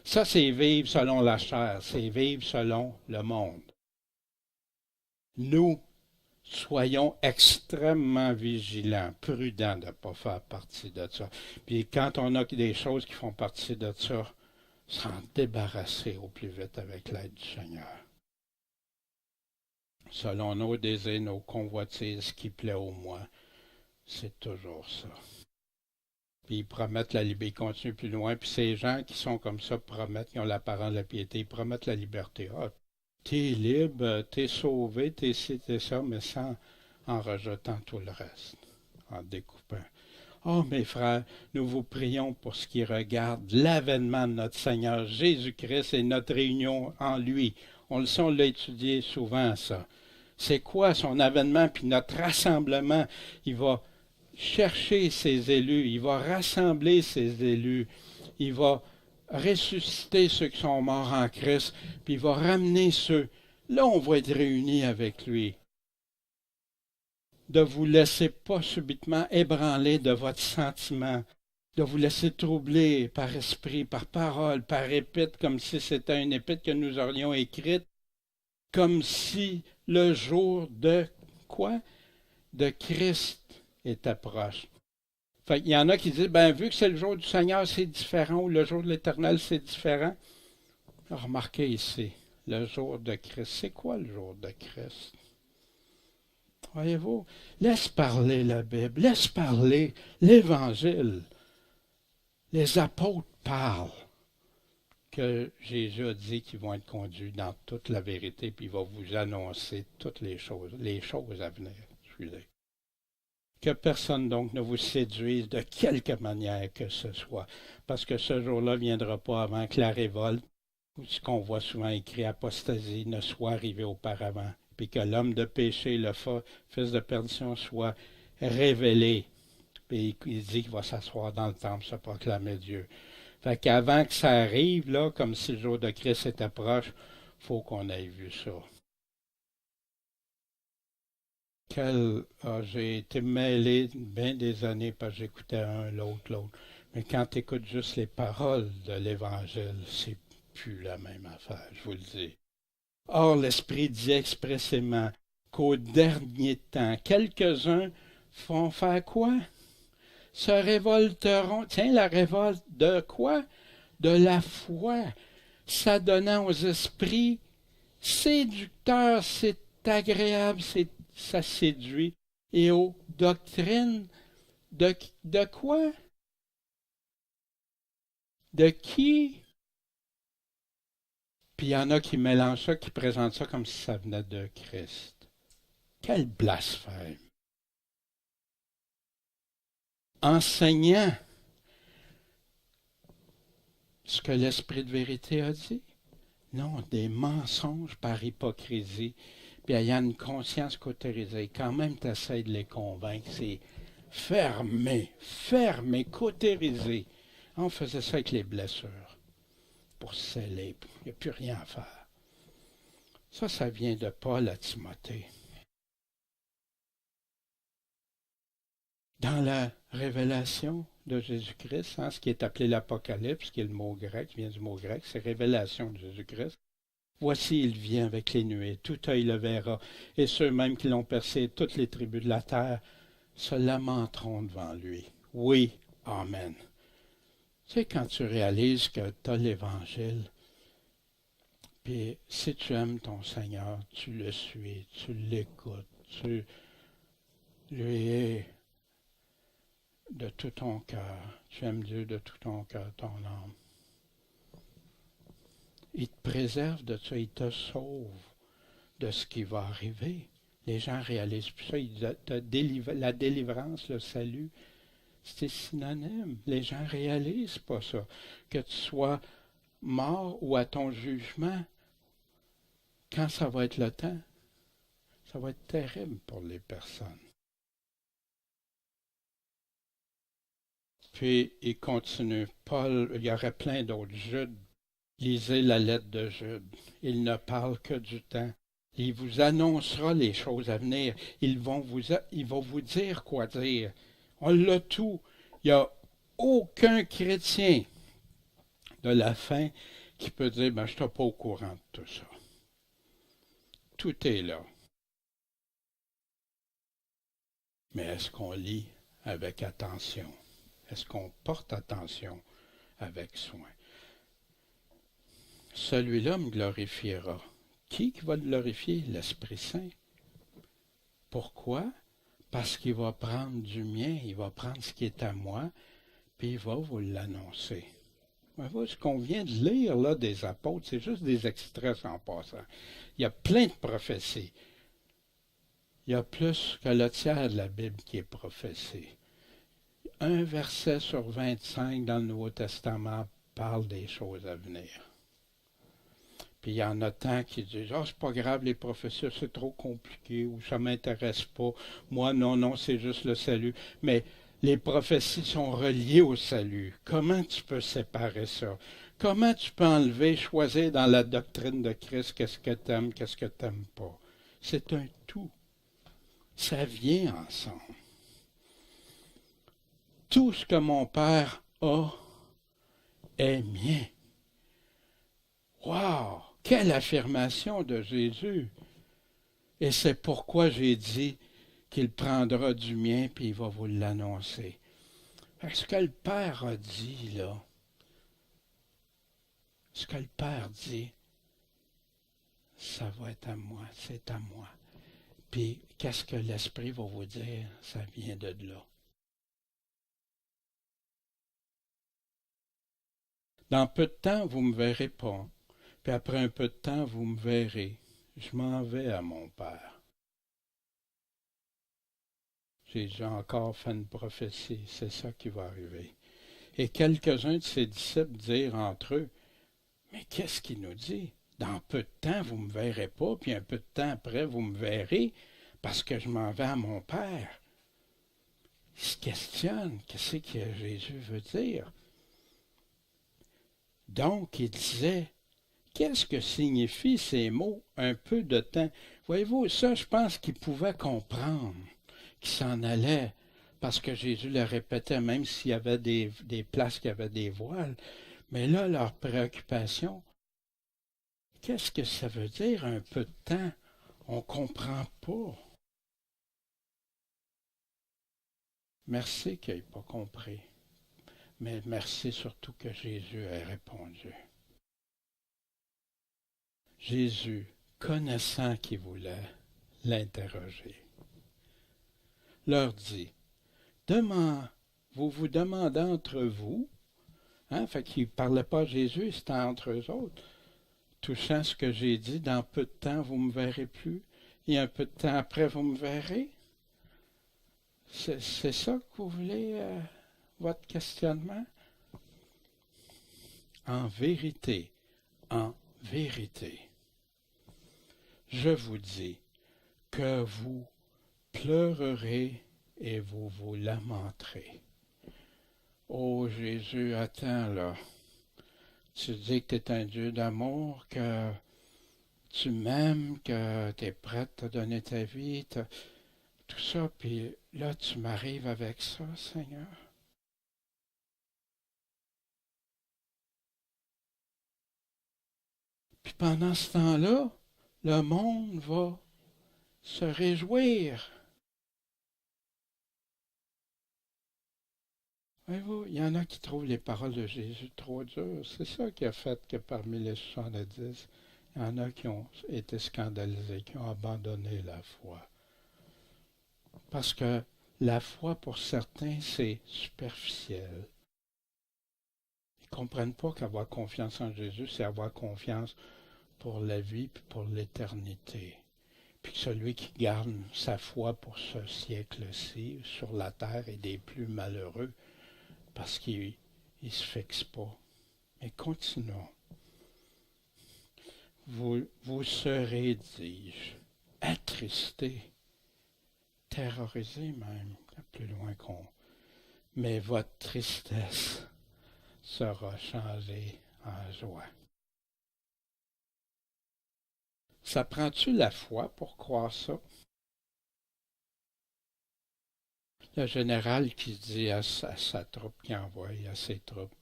[SPEAKER 1] Ça, c'est vivre selon la chair, c'est vivre selon le monde. Nous, soyons extrêmement vigilants, prudents de ne pas faire partie de ça. Puis quand on a des choses qui font partie de ça, s'en débarrasser au plus vite avec l'aide du Seigneur. Selon nos désirs, nos convoitises, qui plaît au moi, c'est toujours ça. Puis ils promettent la liberté, ils continuent plus loin, puis ces gens qui sont comme ça promettent, qui ont l'apparence de la piété, ils promettent la liberté. Ah, t'es libre, t'es sauvé, t'es ci, t'es ça, mais sans en rejetant tout le reste, en découpant. Oh, mes frères, nous vous prions pour ce qui regarde l'avènement de notre Seigneur Jésus-Christ et notre réunion en lui. On le sait, on l'a étudié souvent, ça. C'est quoi son avènement, puis notre rassemblement? Il va chercher ses élus, il va rassembler ses élus, il va ressusciter ceux qui sont morts en Christ, puis il va ramener ceux. Là, on va être réunis avec lui. De vous laisser pas subitement ébranler de votre sentiment, de vous laisser troubler par esprit, par parole, par épître, comme si c'était une épître que nous aurions écrite, comme si le jour de quoi? De Christ était proche. Fait, il y en a qui disent, ben vu que c'est le jour du Seigneur, c'est différent, ou le jour de l'Éternel, c'est différent. Remarquez ici, le jour de Christ. C'est quoi le jour de Christ? Voyez-vous, laisse parler la Bible, laisse parler l'Évangile. Les apôtres parlent que Jésus a dit qu'ils vont être conduits dans toute la vérité, puis il va vous annoncer toutes les choses à venir. Suivez. Que personne donc ne vous séduise de quelque manière que ce soit, parce que ce jour-là ne viendra pas avant que la révolte, ou ce qu'on voit souvent écrit apostasie, ne soit arrivée auparavant, puis que l'homme de péché, le fils de perdition, soit révélé. Puis il dit qu'il va s'asseoir dans le temple, se proclamer Dieu. Fait qu'avant que ça arrive, là, comme si le jour de Christ était proche, il faut qu'on ait vu ça. J'ai été mêlé bien des années parce que j'écoutais un, l'autre. Mais quand tu écoutes juste les paroles de l'Évangile, c'est plus la même affaire, je vous le dis. Or, l'Esprit dit expressément qu'au dernier temps, quelques-uns font faire quoi? Se révolteront. Tiens, la révolte de quoi? De la foi, s'adonnant aux esprits séducteurs, c'est agréable, ça séduit, et aux doctrines de quoi? De qui? Puis il y en a qui mélangent ça, qui présentent ça comme si ça venait de Christ. Quel blasphème! Enseignant ce que l'Esprit de vérité a dit. Non, des mensonges par hypocrisie. Puis ayant une conscience cautérisée, quand même tu essaies de les convaincre. C'est fermé, cautérisé. On faisait ça avec les blessures, pour sceller. Il n'y a plus rien à faire. Ça vient de Paul à Timothée. Dans la révélation de Jésus-Christ, ce qui est appelé l'Apocalypse, qui est le mot grec, qui vient du mot grec, c'est révélation de Jésus-Christ. Voici, il vient avec les nuées, tout œil le verra, et ceux mêmes qui l'ont percé, toutes les tribus de la terre, se lamenteront devant lui. Oui, Amen. Tu sais, quand tu réalises que tu as l'Évangile, puis si tu aimes ton Seigneur, tu le suis, tu l'écoutes, tu lui es de tout ton cœur, tu aimes Dieu de tout ton cœur, ton âme. Il te préserve de ça, il te sauve de ce qui va arriver. Les gens réalisent plus ça, la délivrance, le salut, c'est synonyme. Les gens réalisent pas ça. Que tu sois mort ou à ton jugement, quand ça va être le temps, ça va être terrible pour les personnes. Puis il continue. Paul, il y aurait plein d'autres. Jude, lisez la lettre de Jude. Il ne parle que du temps. Il vous annoncera les choses à venir. Il va vous dire quoi dire. On l'a tout. Il n'y a aucun chrétien de la fin qui peut dire, je ne suis pas au courant de tout ça. Tout est là. Mais est-ce qu'on lit avec attention? Est-ce qu'on porte attention avec soin? Celui-là me glorifiera. Qui va le glorifier? L'Esprit Saint. Pourquoi? Parce qu'il va prendre du mien, il va prendre ce qui est à moi, puis il va vous l'annoncer. Ce qu'on vient de lire là des apôtres, c'est juste des extraits en passant. Il y a plein de prophéties. Il y a plus que le tiers de la Bible qui est prophétie. Un verset sur 25 dans le Nouveau Testament parle des choses à venir. Puis il y en a tant qui disent, c'est pas grave les prophéties, c'est trop compliqué, ou ça m'intéresse pas. Moi, non, c'est juste le salut. Mais les prophéties sont reliées au salut. Comment tu peux séparer ça? Comment tu peux enlever, choisir dans la doctrine de Christ qu'est-ce que tu aimes, qu'est-ce que tu n'aimes pas? C'est un tout. Ça vient ensemble. Tout ce que mon Père a est mien. Wow! Quelle affirmation de Jésus! Et c'est pourquoi j'ai dit qu'il prendra du mien puis il va vous l'annoncer. Ce que le Père a dit, là, ce que le Père dit, ça va être à moi, c'est à moi. Puis, qu'est-ce que l'Esprit va vous dire? Ça vient de là. Dans peu de temps, vous ne me verrez pas. Puis après un peu de temps, vous me verrez. Je m'en vais à mon Père. J'ai déjà encore fait une prophétie, c'est ça qui va arriver. Et quelques-uns de ses disciples dirent entre eux, mais qu'est-ce qu'il nous dit? Dans peu de temps, vous ne me verrez pas, puis un peu de temps après, vous me verrez, parce que je m'en vais à mon Père. Ils se questionnent, qu'est-ce que Jésus veut dire? Donc, il disait, qu'est-ce que signifient ces mots, un peu de temps? Voyez-vous, ça, je pense qu'ils pouvaient comprendre, qu'ils s'en allaient, parce que Jésus le répétait, même s'il y avait des places qui avaient des voiles. Mais là, leur préoccupation, qu'est-ce que ça veut dire, un peu de temps? On ne comprend pas. Merci qu'il n'ait pas compris. Mais merci surtout que Jésus ait répondu. Jésus, connaissant qu'il voulait l'interroger, leur dit, vous vous demandez entre vous, fait qu'ils ne parlaient pas à Jésus, c'était entre eux autres, touchant ce que j'ai dit, dans peu de temps, vous ne me verrez plus, et un peu de temps après, vous me verrez. C'est ça que vous voulez, votre questionnement? En vérité, en vérité, je vous dis que vous pleurerez et vous vous lamenterez. Oh Jésus, attends là. Tu dis que tu es un Dieu d'amour, que tu m'aimes, que tu es prête à donner ta vie, tout ça, puis là tu m'arrives avec ça, Seigneur. Puis pendant ce temps-là, le monde va se réjouir. Voyez-vous, il y en a qui trouvent les paroles de Jésus trop dures. C'est ça qui a fait que parmi les 70, il y en a qui ont été scandalisés, qui ont abandonné la foi. Parce que la foi, pour certains, c'est superficiel. Ils ne comprennent pas qu'avoir confiance en Jésus, c'est avoir confiance pour la vie et pour l'éternité. Puis que celui qui garde sa foi pour ce siècle-ci, sur la terre, est des plus malheureux, parce qu'il ne se fixe pas. Mais continuons. Vous serez, dis-je, attristés, terrorisés même, plus loin qu'on... Mais votre tristesse sera changée en joie. Ça prend-tu la foi pour croire ça? Le général qui dit à sa troupe, qui envoie à ses troupes,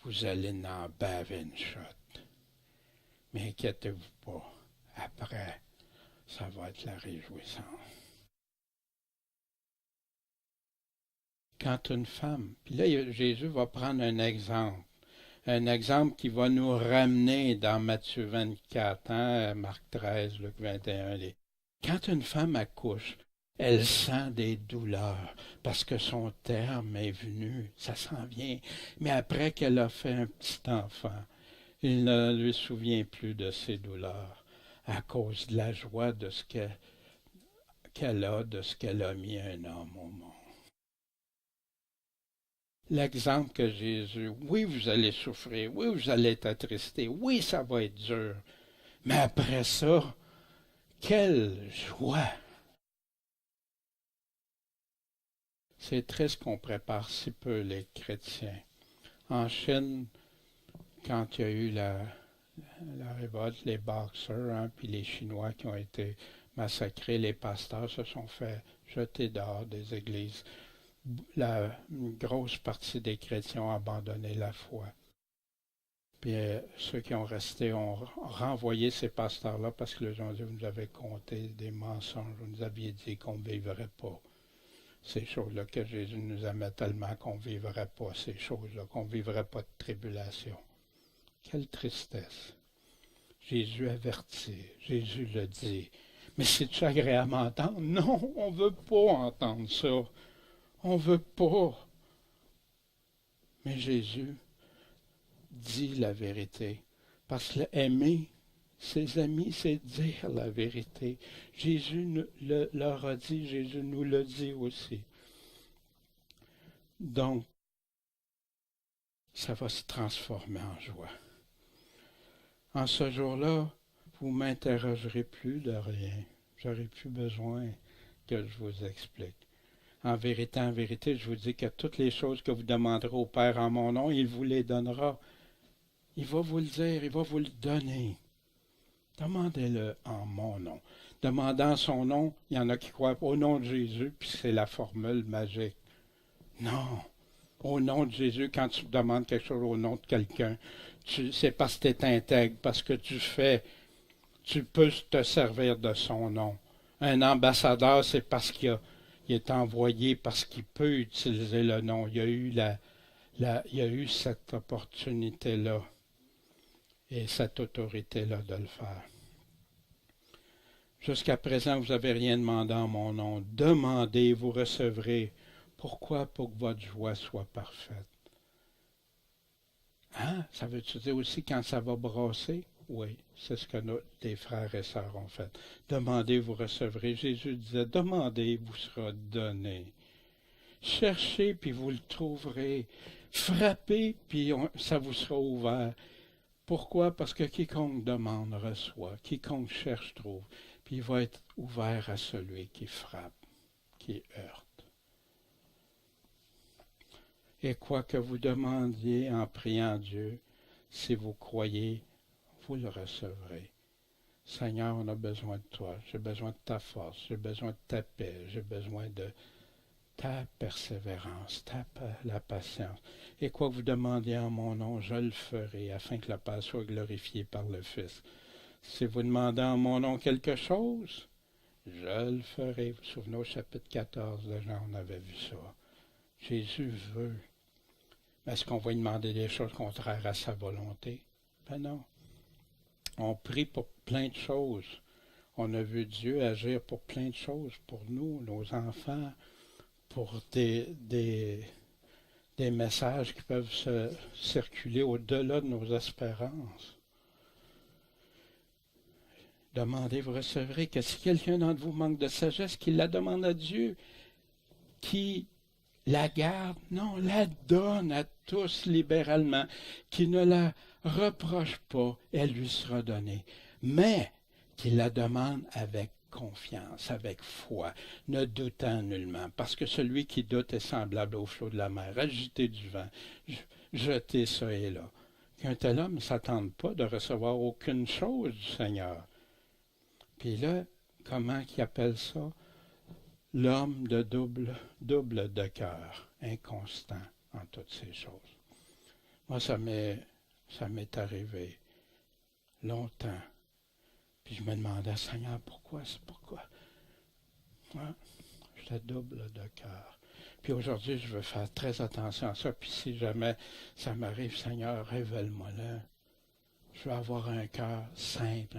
[SPEAKER 1] vous allez en baver une shot. Mais inquiétez-vous pas, après, ça va être la réjouissance. Quand une femme, puis là Jésus va prendre un exemple qui va nous ramener dans Matthieu 24, Marc 13, Luc 21. Quand une femme accouche, elle sent des douleurs parce que son terme est venu, ça s'en vient. Mais après qu'elle a fait un petit enfant, il ne lui souvient plus de ses douleurs à cause de la joie de ce qu'elle a, de ce qu'elle a mis un homme au monde. L'exemple que Jésus, oui, vous allez souffrir, oui, vous allez être attristé, oui, ça va être dur, mais après ça, quelle joie! C'est triste qu'on prépare si peu les chrétiens. En Chine, quand il y a eu la révolte, les boxeurs, puis les Chinois qui ont été massacrés, les pasteurs se sont fait jeter dehors des églises. La grosse partie des chrétiens ont abandonné la foi. Puis ceux qui ont resté ont renvoyé ces pasteurs-là parce que les gens ont dit, vous nous avez conté des mensonges, vous nous aviez dit qu'on ne vivrait pas ces choses-là, que Jésus nous aimait tellement qu'on ne vivrait pas ces choses-là, qu'on ne vivrait pas de tribulation. Quelle tristesse! Jésus avertit, Jésus le dit. Mais c'est-tu agréable à entendre? Non, on ne veut pas entendre ça. On ne veut pas. Mais Jésus dit la vérité. Parce que aimer ses amis, c'est dire la vérité. Jésus leur a dit, Jésus nous le dit aussi. Donc, ça va se transformer en joie. En ce jour-là, vous ne m'interrogerez plus de rien. J'aurai plus besoin que je vous explique. En vérité, je vous dis que toutes les choses que vous demanderez au Père en mon nom, il vous les donnera. Il va vous le dire, il va vous le donner. Demandez-le en mon nom. Demandant son nom, il y en a qui croient au nom de Jésus, puis c'est la formule magique. Non. Au nom de Jésus, quand tu demandes quelque chose au nom de quelqu'un, c'est parce que tu es intègre, parce que tu peux te servir de son nom. Un ambassadeur, c'est parce qu'il est envoyé, parce qu'il peut utiliser le nom. Il y a eu cette opportunité-là et cette autorité-là de le faire. Jusqu'à présent, vous n'avez rien demandé en mon nom. Demandez, vous recevrez. Pourquoi? Pour que votre joie soit parfaite. Hein? Ça veut-tu dire aussi quand ça va brasser? Oui, c'est ce que les frères et sœurs ont fait. Demandez, vous recevrez. Jésus disait, demandez, vous sera donné. Cherchez, puis vous le trouverez. Frappez, puis ça vous sera ouvert. Pourquoi? Parce que quiconque demande reçoit, quiconque cherche trouve, puis il va être ouvert à celui qui frappe, qui heurte. Et quoi que vous demandiez en priant Dieu, si vous croyez, vous le recevrez. Seigneur, on a besoin de toi, j'ai besoin de ta force, j'ai besoin de ta paix, j'ai besoin de ta persévérance, la patience. Et quoi que vous demandiez en mon nom, je le ferai, afin que le Père soit glorifié par le Fils. Si vous demandez en mon nom quelque chose, je le ferai. Vous vous souvenez au chapitre 14 de Jean, on avait vu ça. Jésus veut. Mais est-ce qu'on va lui demander des choses contraires à sa volonté? Ben non. On prie pour plein de choses. On a vu Dieu agir pour plein de choses, pour nous, nos enfants, pour des messages qui peuvent se circuler au-delà de nos espérances. Demandez, vous recevrez. Que si quelqu'un d'entre vous manque de sagesse, qu'il la demande à Dieu, qui la garde, non, la donne à tous libéralement, qui ne la reproche pas, elle lui sera donnée. Mais qu'il la demande avec confiance, avec foi, ne doutant nullement, parce que celui qui doute est semblable au flot de la mer, agité du vent, jeté ça et là. Qu'un tel homme ne s'attende pas de recevoir aucune chose du Seigneur. Puis là, comment qu'il appelle ça? L'homme de double de cœur, inconstant en toutes ces choses. Moi, ça m'est arrivé longtemps. Puis je me demandais, Seigneur, pourquoi? C'est pourquoi? Hein? J'étais double de cœur. Puis aujourd'hui, je veux faire très attention à ça. Puis si jamais ça m'arrive, Seigneur, révèle-moi-le. Je veux avoir un cœur simple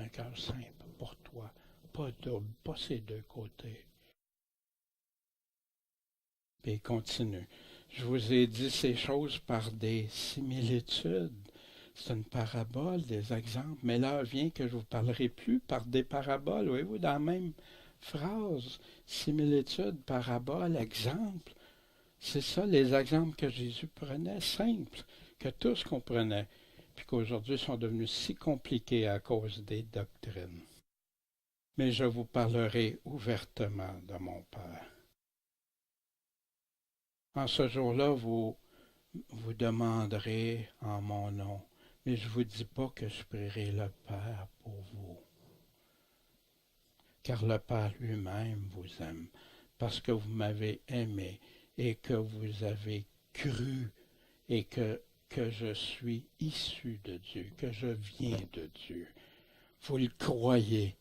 [SPEAKER 1] pour toi. Pas double, pas ces deux côtés. Puis il continue. Je vous ai dit ces choses par des similitudes. C'est une parabole, des exemples. Mais l'heure vient que je ne vous parlerai plus par des paraboles. Voyez-vous, dans la même phrase, similitude, parabole, exemple. C'est ça, les exemples que Jésus prenait, simples, que tous comprenaient, puis qu'aujourd'hui sont devenus si compliqués à cause des doctrines. Mais je vous parlerai ouvertement de mon Père. En ce jour-là, vous demanderez en mon nom, mais je ne vous dis pas que je prierai le Père pour vous. Car le Père lui-même vous aime, parce que vous m'avez aimé et que vous avez cru et que je suis issu de Dieu, que je viens de Dieu. Vous le croyez.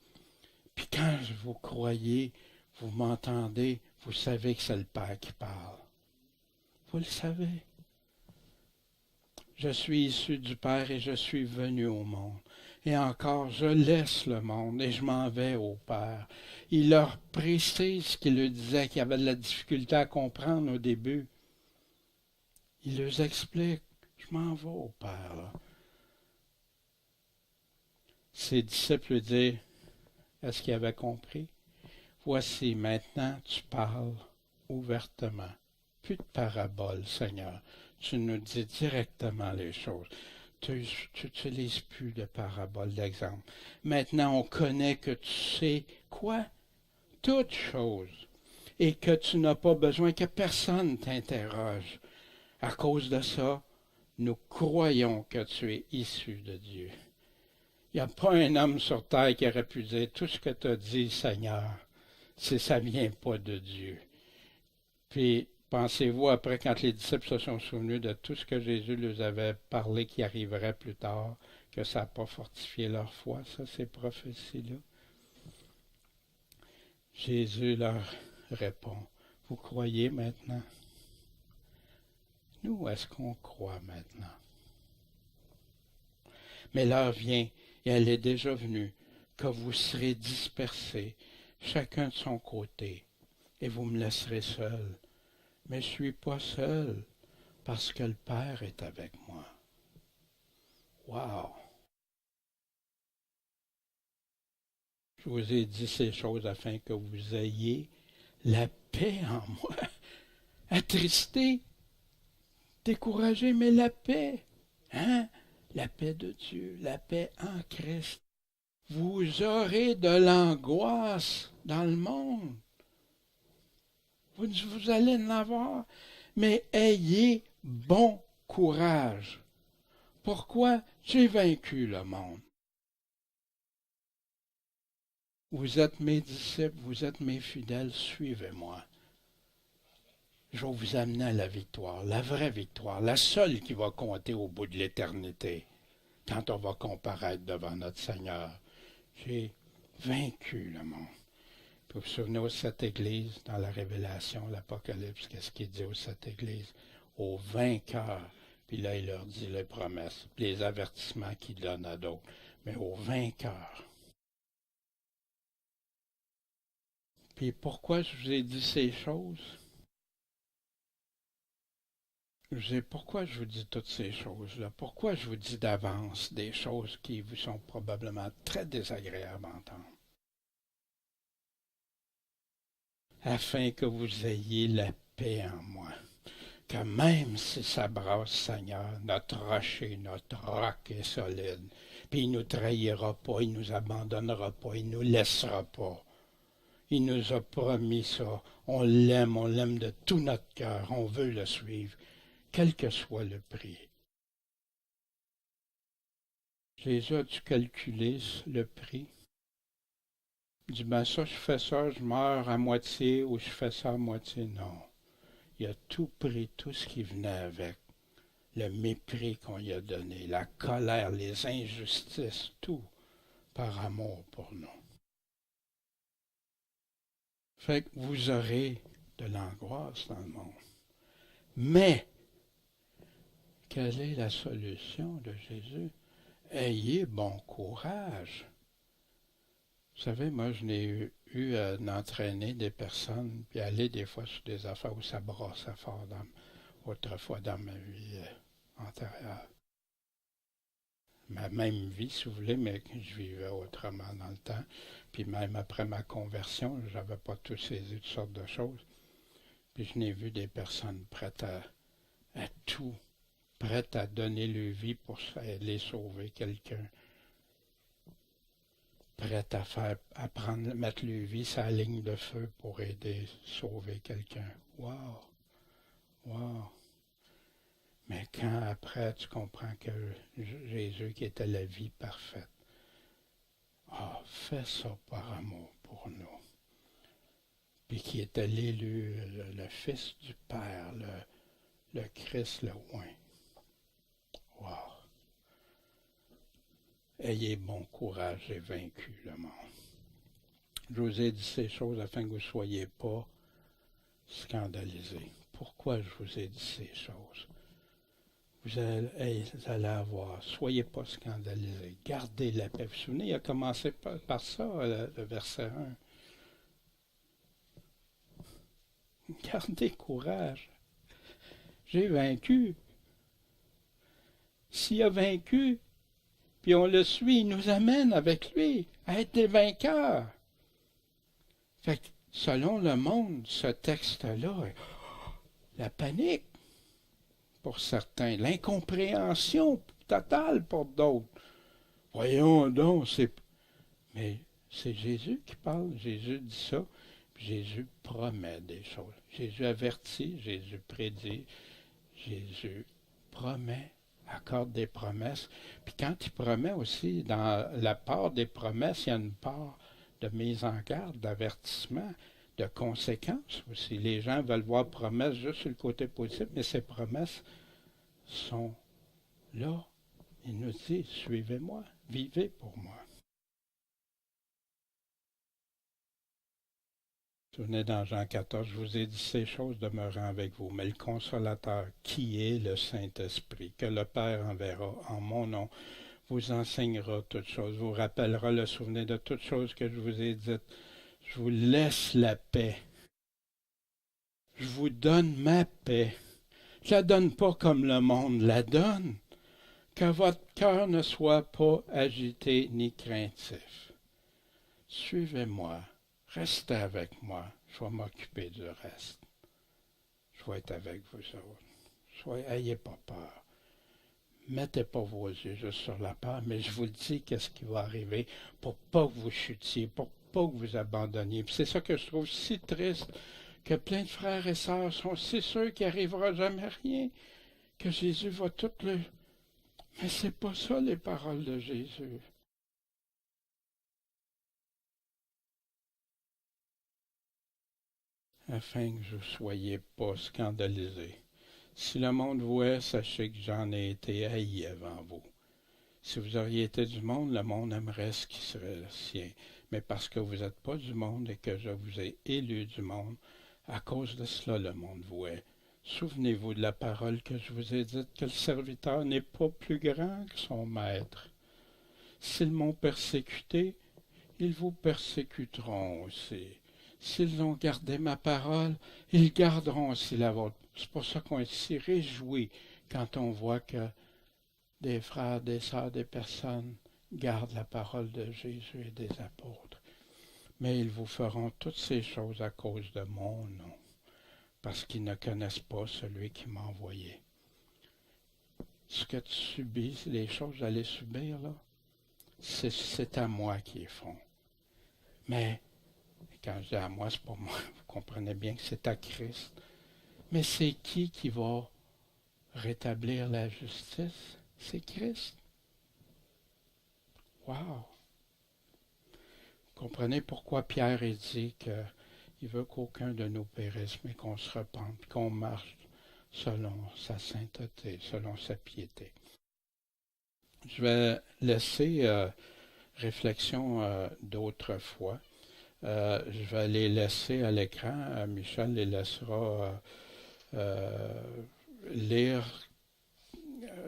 [SPEAKER 1] Puis quand vous croyez, vous m'entendez, vous savez que c'est le Père qui parle. Vous le savez. Je suis issu du Père et je suis venu au monde. Et encore, je laisse le monde et je m'en vais au Père. Il leur précise ce qu'il leur disait, qu'il avait de la difficulté à comprendre au début. Il leur explique, je m'en vais au Père. Là. Ses disciples lui disent, est-ce qu'ils avaient compris? Voici, maintenant tu parles ouvertement. Plus de paraboles, Seigneur. Tu nous dis directement les choses. Tu n'utilises plus de paraboles d'exemple. Maintenant, on connaît que tu sais quoi? Toutes choses. Et que tu n'as pas besoin que personne t'interroge. À cause de ça, nous croyons que tu es issu de Dieu. Il n'y a pas un homme sur terre qui aurait pu dire tout ce que tu as dit, Seigneur, si ça ne vient pas de Dieu. Puis, pensez-vous, après, quand les disciples se sont souvenus de tout ce que Jésus leur avait parlé qui arriverait plus tard, que ça n'a pas fortifié leur foi, ça, ces prophéties-là? Jésus leur répond, vous croyez maintenant? Nous, est-ce qu'on croit maintenant? Mais l'heure vient, et elle est déjà venue, que vous serez dispersés, chacun de son côté, et vous me laisserez seul. Mais je ne suis pas seul, parce que le Père est avec moi. Wow! Je vous ai dit ces choses afin que vous ayez la paix en moi. Attristé, découragé, mais la paix. Hein? La paix de Dieu, la paix en Christ. Vous aurez de l'angoisse dans le monde. Vous allez en avoir, mais ayez bon courage. Pourquoi? J'ai vaincu le monde. Vous êtes mes disciples, vous êtes mes fidèles, suivez-moi. Je vais vous amener à la victoire, la vraie victoire, la seule qui va compter au bout de l'éternité, quand on va comparaître devant notre Seigneur. J'ai vaincu le monde. Puis vous vous souvenez aux 7 églises, dans la Révélation, l'Apocalypse, qu'est-ce qu'il dit aux 7 églises? Aux vainqueurs. Puis là, il leur dit les promesses, les avertissements qu'il donne à d'autres. Mais aux vainqueurs. Puis pourquoi je vous ai dit ces choses? Pourquoi je vous dis toutes ces choses-là? Pourquoi je vous dis d'avance des choses qui vous sont probablement très désagréables à entendre? Afin que vous ayez la paix en moi. Que même si ça brasse, Seigneur, notre rocher, notre roc est solide, puis il ne nous trahira pas, il ne nous abandonnera pas, il ne nous laissera pas. Il nous a promis ça. On l'aime de tout notre cœur, on veut le suivre, quel que soit le prix. Jésus, as-tu calculé le prix? Il dit, ben ça, je fais ça, je meurs à moitié, ou je fais ça à moitié. Non. Il a tout pris, tout ce qui venait avec. Le mépris qu'on lui a donné, la colère, les injustices, tout, par amour pour nous. Fait que vous aurez de l'angoisse dans le monde. Mais, quelle est la solution de Jésus? Ayez bon courage. Vous savez, moi, je n'ai eu à entraîner des personnes, puis aller des fois sur des affaires où ça brassait fort autrefois dans ma vie antérieure. Ma même vie, si vous voulez, mais je vivais autrement dans le temps. Puis même après ma conversion, je n'avais pas tout saisi toutes sortes de choses. Puis je n'ai vu des personnes prêtes à tout, prêtes à donner leur vie pour aller sauver quelqu'un. Prêtes à mettre leur vie sur la ligne de feu pour aider, sauver quelqu'un. Wow! Wow! Mais quand après tu comprends que Jésus qui était la vie parfaite, fais ça par amour pour nous. Puis qui était l'élu, le Fils du Père, le Christ, le oint. Wow! Ayez bon courage, j'ai vaincu le monde. Je vous ai dit ces choses afin que vous ne soyez pas scandalisés. Pourquoi je vous ai dit ces choses? Vous allez avoir, soyez pas scandalisés, gardez la paix. Vous vous souvenez, il a commencé par ça, le verset 1. Gardez courage. J'ai vaincu. S'il a vaincu, puis on le suit, il nous amène avec lui à être des vainqueurs. Fait que, selon le monde, ce texte-là, la panique pour certains, l'incompréhension totale pour d'autres. Voyons donc, mais c'est Jésus qui parle, Jésus dit ça, puis Jésus promet des choses. Jésus avertit, Jésus prédit, Jésus promet, accorde des promesses. Puis quand il promet aussi, dans la part des promesses, il y a une part de mise en garde, d'avertissement, de conséquences aussi. Les gens veulent voir promesses juste sur le côté positif, mais ces promesses sont là. Il nous dit, suivez-moi, vivez pour moi. Vous souvenez dans Jean 14, je vous ai dit ces choses demeurant avec vous, mais le Consolateur, qui est le Saint-Esprit, que le Père enverra en mon nom, vous enseignera toutes choses, vous rappellera le souvenir de toutes choses que je vous ai dites. Je vous laisse la paix. Je vous donne ma paix. Je la donne pas comme le monde la donne. Que votre cœur ne soit pas agité ni craintif. Suivez-moi, restez avec moi, je vais m'occuper du reste. Je vais être avec vous autres. Ayez pas peur. Mettez pas vos yeux juste sur la peur, mais je vous le dis qu'est-ce qui va arriver pour pas que vous chutiez, pour pas que vous abandonniez. Puis c'est ça que je trouve si triste, que plein de frères et sœurs sont si sûrs qu'il n'arrivera jamais rien, que Jésus va tout le... Mais c'est pas ça les paroles de Jésus. Afin que je ne soyez pas scandalisés. Si le monde vous hait, sachez que j'en ai été haï avant vous. Si vous auriez été du monde, le monde aimerait ce qui serait le sien. Mais parce que vous n'êtes pas du monde et que je vous ai élu du monde, à cause de cela le monde vous hait. Souvenez-vous de la parole que je vous ai dite, que le serviteur n'est pas plus grand que son maître. S'ils m'ont persécuté, ils vous persécuteront aussi. S'ils ont gardé ma parole, ils garderont aussi la vôtre. C'est pour ça qu'on est si réjoui quand on voit que des frères, des sœurs, des personnes gardent la parole de Jésus et des apôtres. Mais ils vous feront toutes ces choses à cause de mon nom, parce qu'ils ne connaissent pas celui qui m'a envoyé. Ce que tu subis, les choses que j'allais subir, là, c'est à moi qu'ils font. Mais quand je dis à moi, c'est pas moi, vous comprenez bien que c'est à Christ. Mais c'est qui va rétablir la justice? C'est Christ. Wow! Vous comprenez pourquoi Pierre dit qu'il veut qu'aucun de nous périsse, mais qu'on se repente, qu'on marche selon sa sainteté, selon sa piété. Je vais laisser réflexion d'autrefois. Je vais les laisser à l'écran. Michel les laissera lire,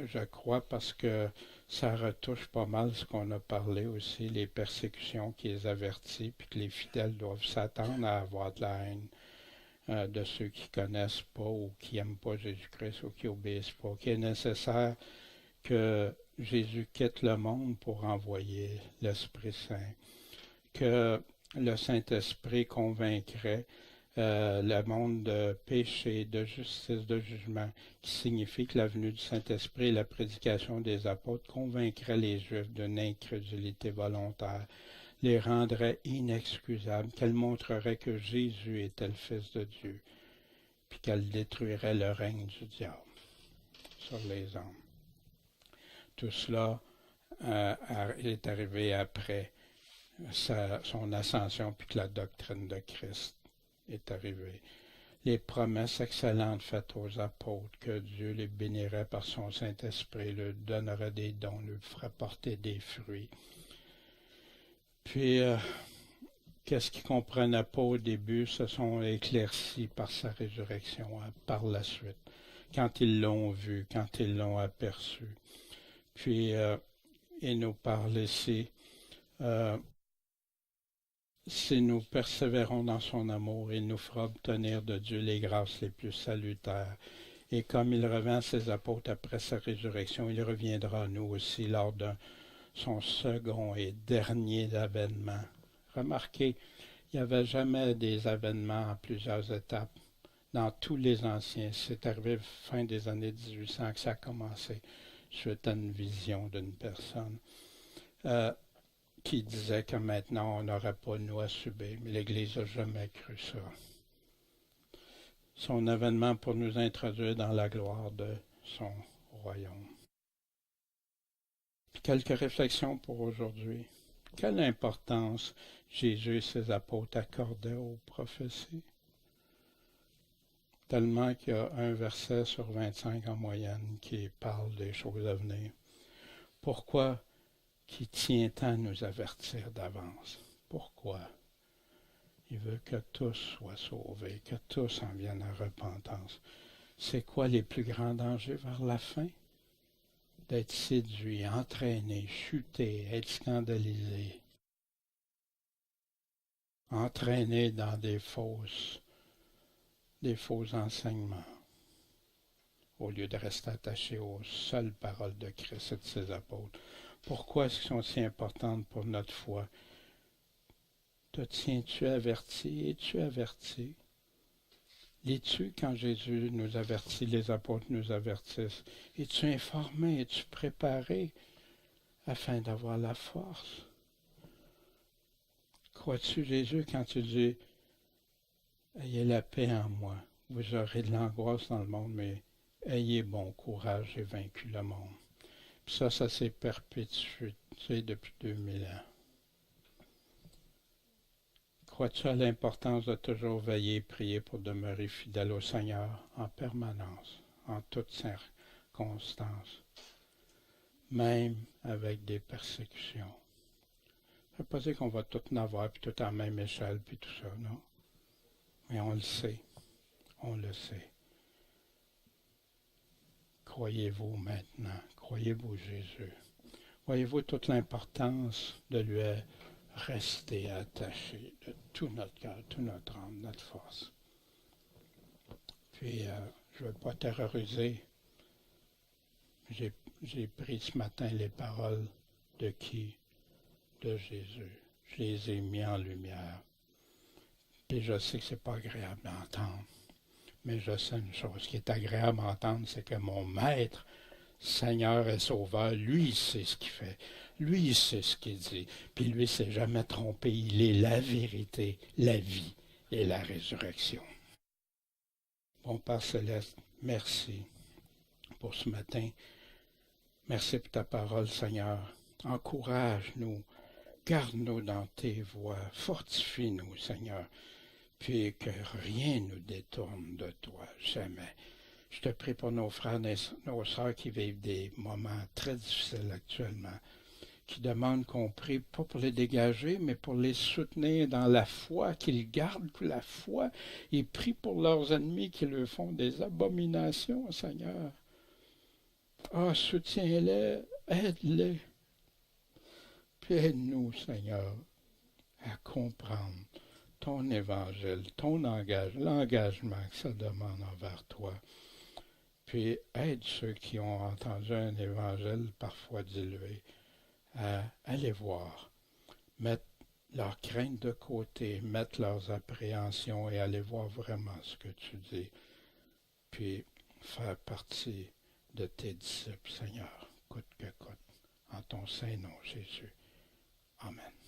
[SPEAKER 1] je crois, parce que ça retouche pas mal ce qu'on a parlé aussi, les persécutions qui les avertit, puis que les fidèles doivent s'attendre à avoir de la haine de ceux qui connaissent pas ou qui n'aiment pas Jésus-Christ ou qui obéissent pas, qu'il est nécessaire que Jésus quitte le monde pour envoyer l'Esprit Saint, que le Saint-Esprit convaincrait le monde de péché, de justice, de jugement, qui signifie que la venue du Saint-Esprit et la prédication des apôtres convaincraient les Juifs d'une incrédulité volontaire, les rendrait inexcusables, qu'elle montrerait que Jésus était le Fils de Dieu, puis qu'elle détruirait le règne du diable sur les hommes. Tout cela est arrivé après son ascension, puis que la doctrine de Christ est arrivée. Les promesses excellentes faites aux apôtres, que Dieu les bénirait par son Saint-Esprit, leur donnerait des dons, leur ferait porter des fruits. Puis, qu'est-ce qu'ils ne comprenaient pas au début, se sont éclaircis par sa résurrection par la suite, quand ils l'ont vu, quand ils l'ont aperçu. Puis, il nous parle ici, si nous persévérons dans son amour, il nous fera obtenir de Dieu les grâces les plus salutaires. Et comme il revint à ses apôtres après sa résurrection, il reviendra à nous aussi lors de son second et dernier avènement. Remarquez, il n'y avait jamais des avènements en plusieurs étapes dans tous les anciens. C'est arrivé fin des années 1800 que ça a commencé, suite à une vision d'une personne. Qui disait que maintenant on n'aurait pas nous à subir, mais l'Église n'a jamais cru ça. Son avènement pour nous introduire dans la gloire de son royaume. Puis quelques réflexions pour aujourd'hui. Quelle importance Jésus et ses apôtres accordaient aux prophéties? Tellement qu'il y a un verset sur 25 en moyenne qui parle des choses à venir. Pourquoi qui tient à nous avertir d'avance? Pourquoi? Il veut que tous soient sauvés, que tous en viennent à repentance. C'est quoi les plus grands dangers vers la fin? D'être séduit, entraîné, chuté, être scandalisé, entraîné dans des faux enseignements, au lieu de rester attaché aux seules paroles de Christ et de ses apôtres. Pourquoi est-ce qu'elles sont si importantes pour notre foi? Te tiens-tu averti? Es-tu averti? Lis-tu quand Jésus nous avertit, les apôtres nous avertissent? Es-tu informé? Es-tu préparé afin d'avoir la force? Crois-tu Jésus quand tu dis ayez la paix en moi? Vous aurez de l'angoisse dans le monde, mais ayez bon courage, j'ai vaincu le monde. Puis ça s'est perpétué depuis 2000 ans. Crois-tu à l'importance de toujours veiller et prier pour demeurer fidèle au Seigneur en permanence, en toutes circonstances, même avec des persécutions? Ça ne veut pas dire qu'on va tout en avoir, puis tout en même échelle, puis tout ça, non? Mais on le sait. On le sait. Croyez-vous maintenant? Croyez-vous Jésus? Voyez-vous toute l'importance de lui rester attaché de tout notre cœur, toute notre âme, notre force? Puis, je ne veux pas terroriser. J'ai pris ce matin les paroles de qui? De Jésus. Je les ai mis en lumière. Puis je sais que ce n'est pas agréable d'entendre. Mais je sais une chose qui est agréable à entendre, c'est que mon Maître, Seigneur et Sauveur, lui, il sait ce qu'il fait. Lui, il sait ce qu'il dit. Puis lui, il ne s'est jamais trompé. Il est la vérité, la vie et la résurrection. Bon Père Céleste, merci pour ce matin. Merci pour ta parole, Seigneur. Encourage-nous. Garde-nous dans tes voies. Fortifie-nous, Seigneur. Puis que rien ne nous détourne de toi, jamais. Je te prie pour nos frères et nos sœurs qui vivent des moments très difficiles actuellement, qui demandent qu'on prie, pas pour les dégager, mais pour les soutenir dans la foi, qu'ils gardent la foi et prient pour leurs ennemis qui leur font des abominations, Seigneur. Ah, soutiens-les, aide-les, puis aide-nous, Seigneur, à comprendre ton évangile, ton l'engagement que ça demande envers toi. Puis aide ceux qui ont entendu un évangile parfois dilué à aller voir, mettre leurs craintes de côté, mettre leurs appréhensions et aller voir vraiment ce que tu dis, puis faire partie de tes disciples, Seigneur, coûte que coûte, en ton saint nom, Jésus. Amen.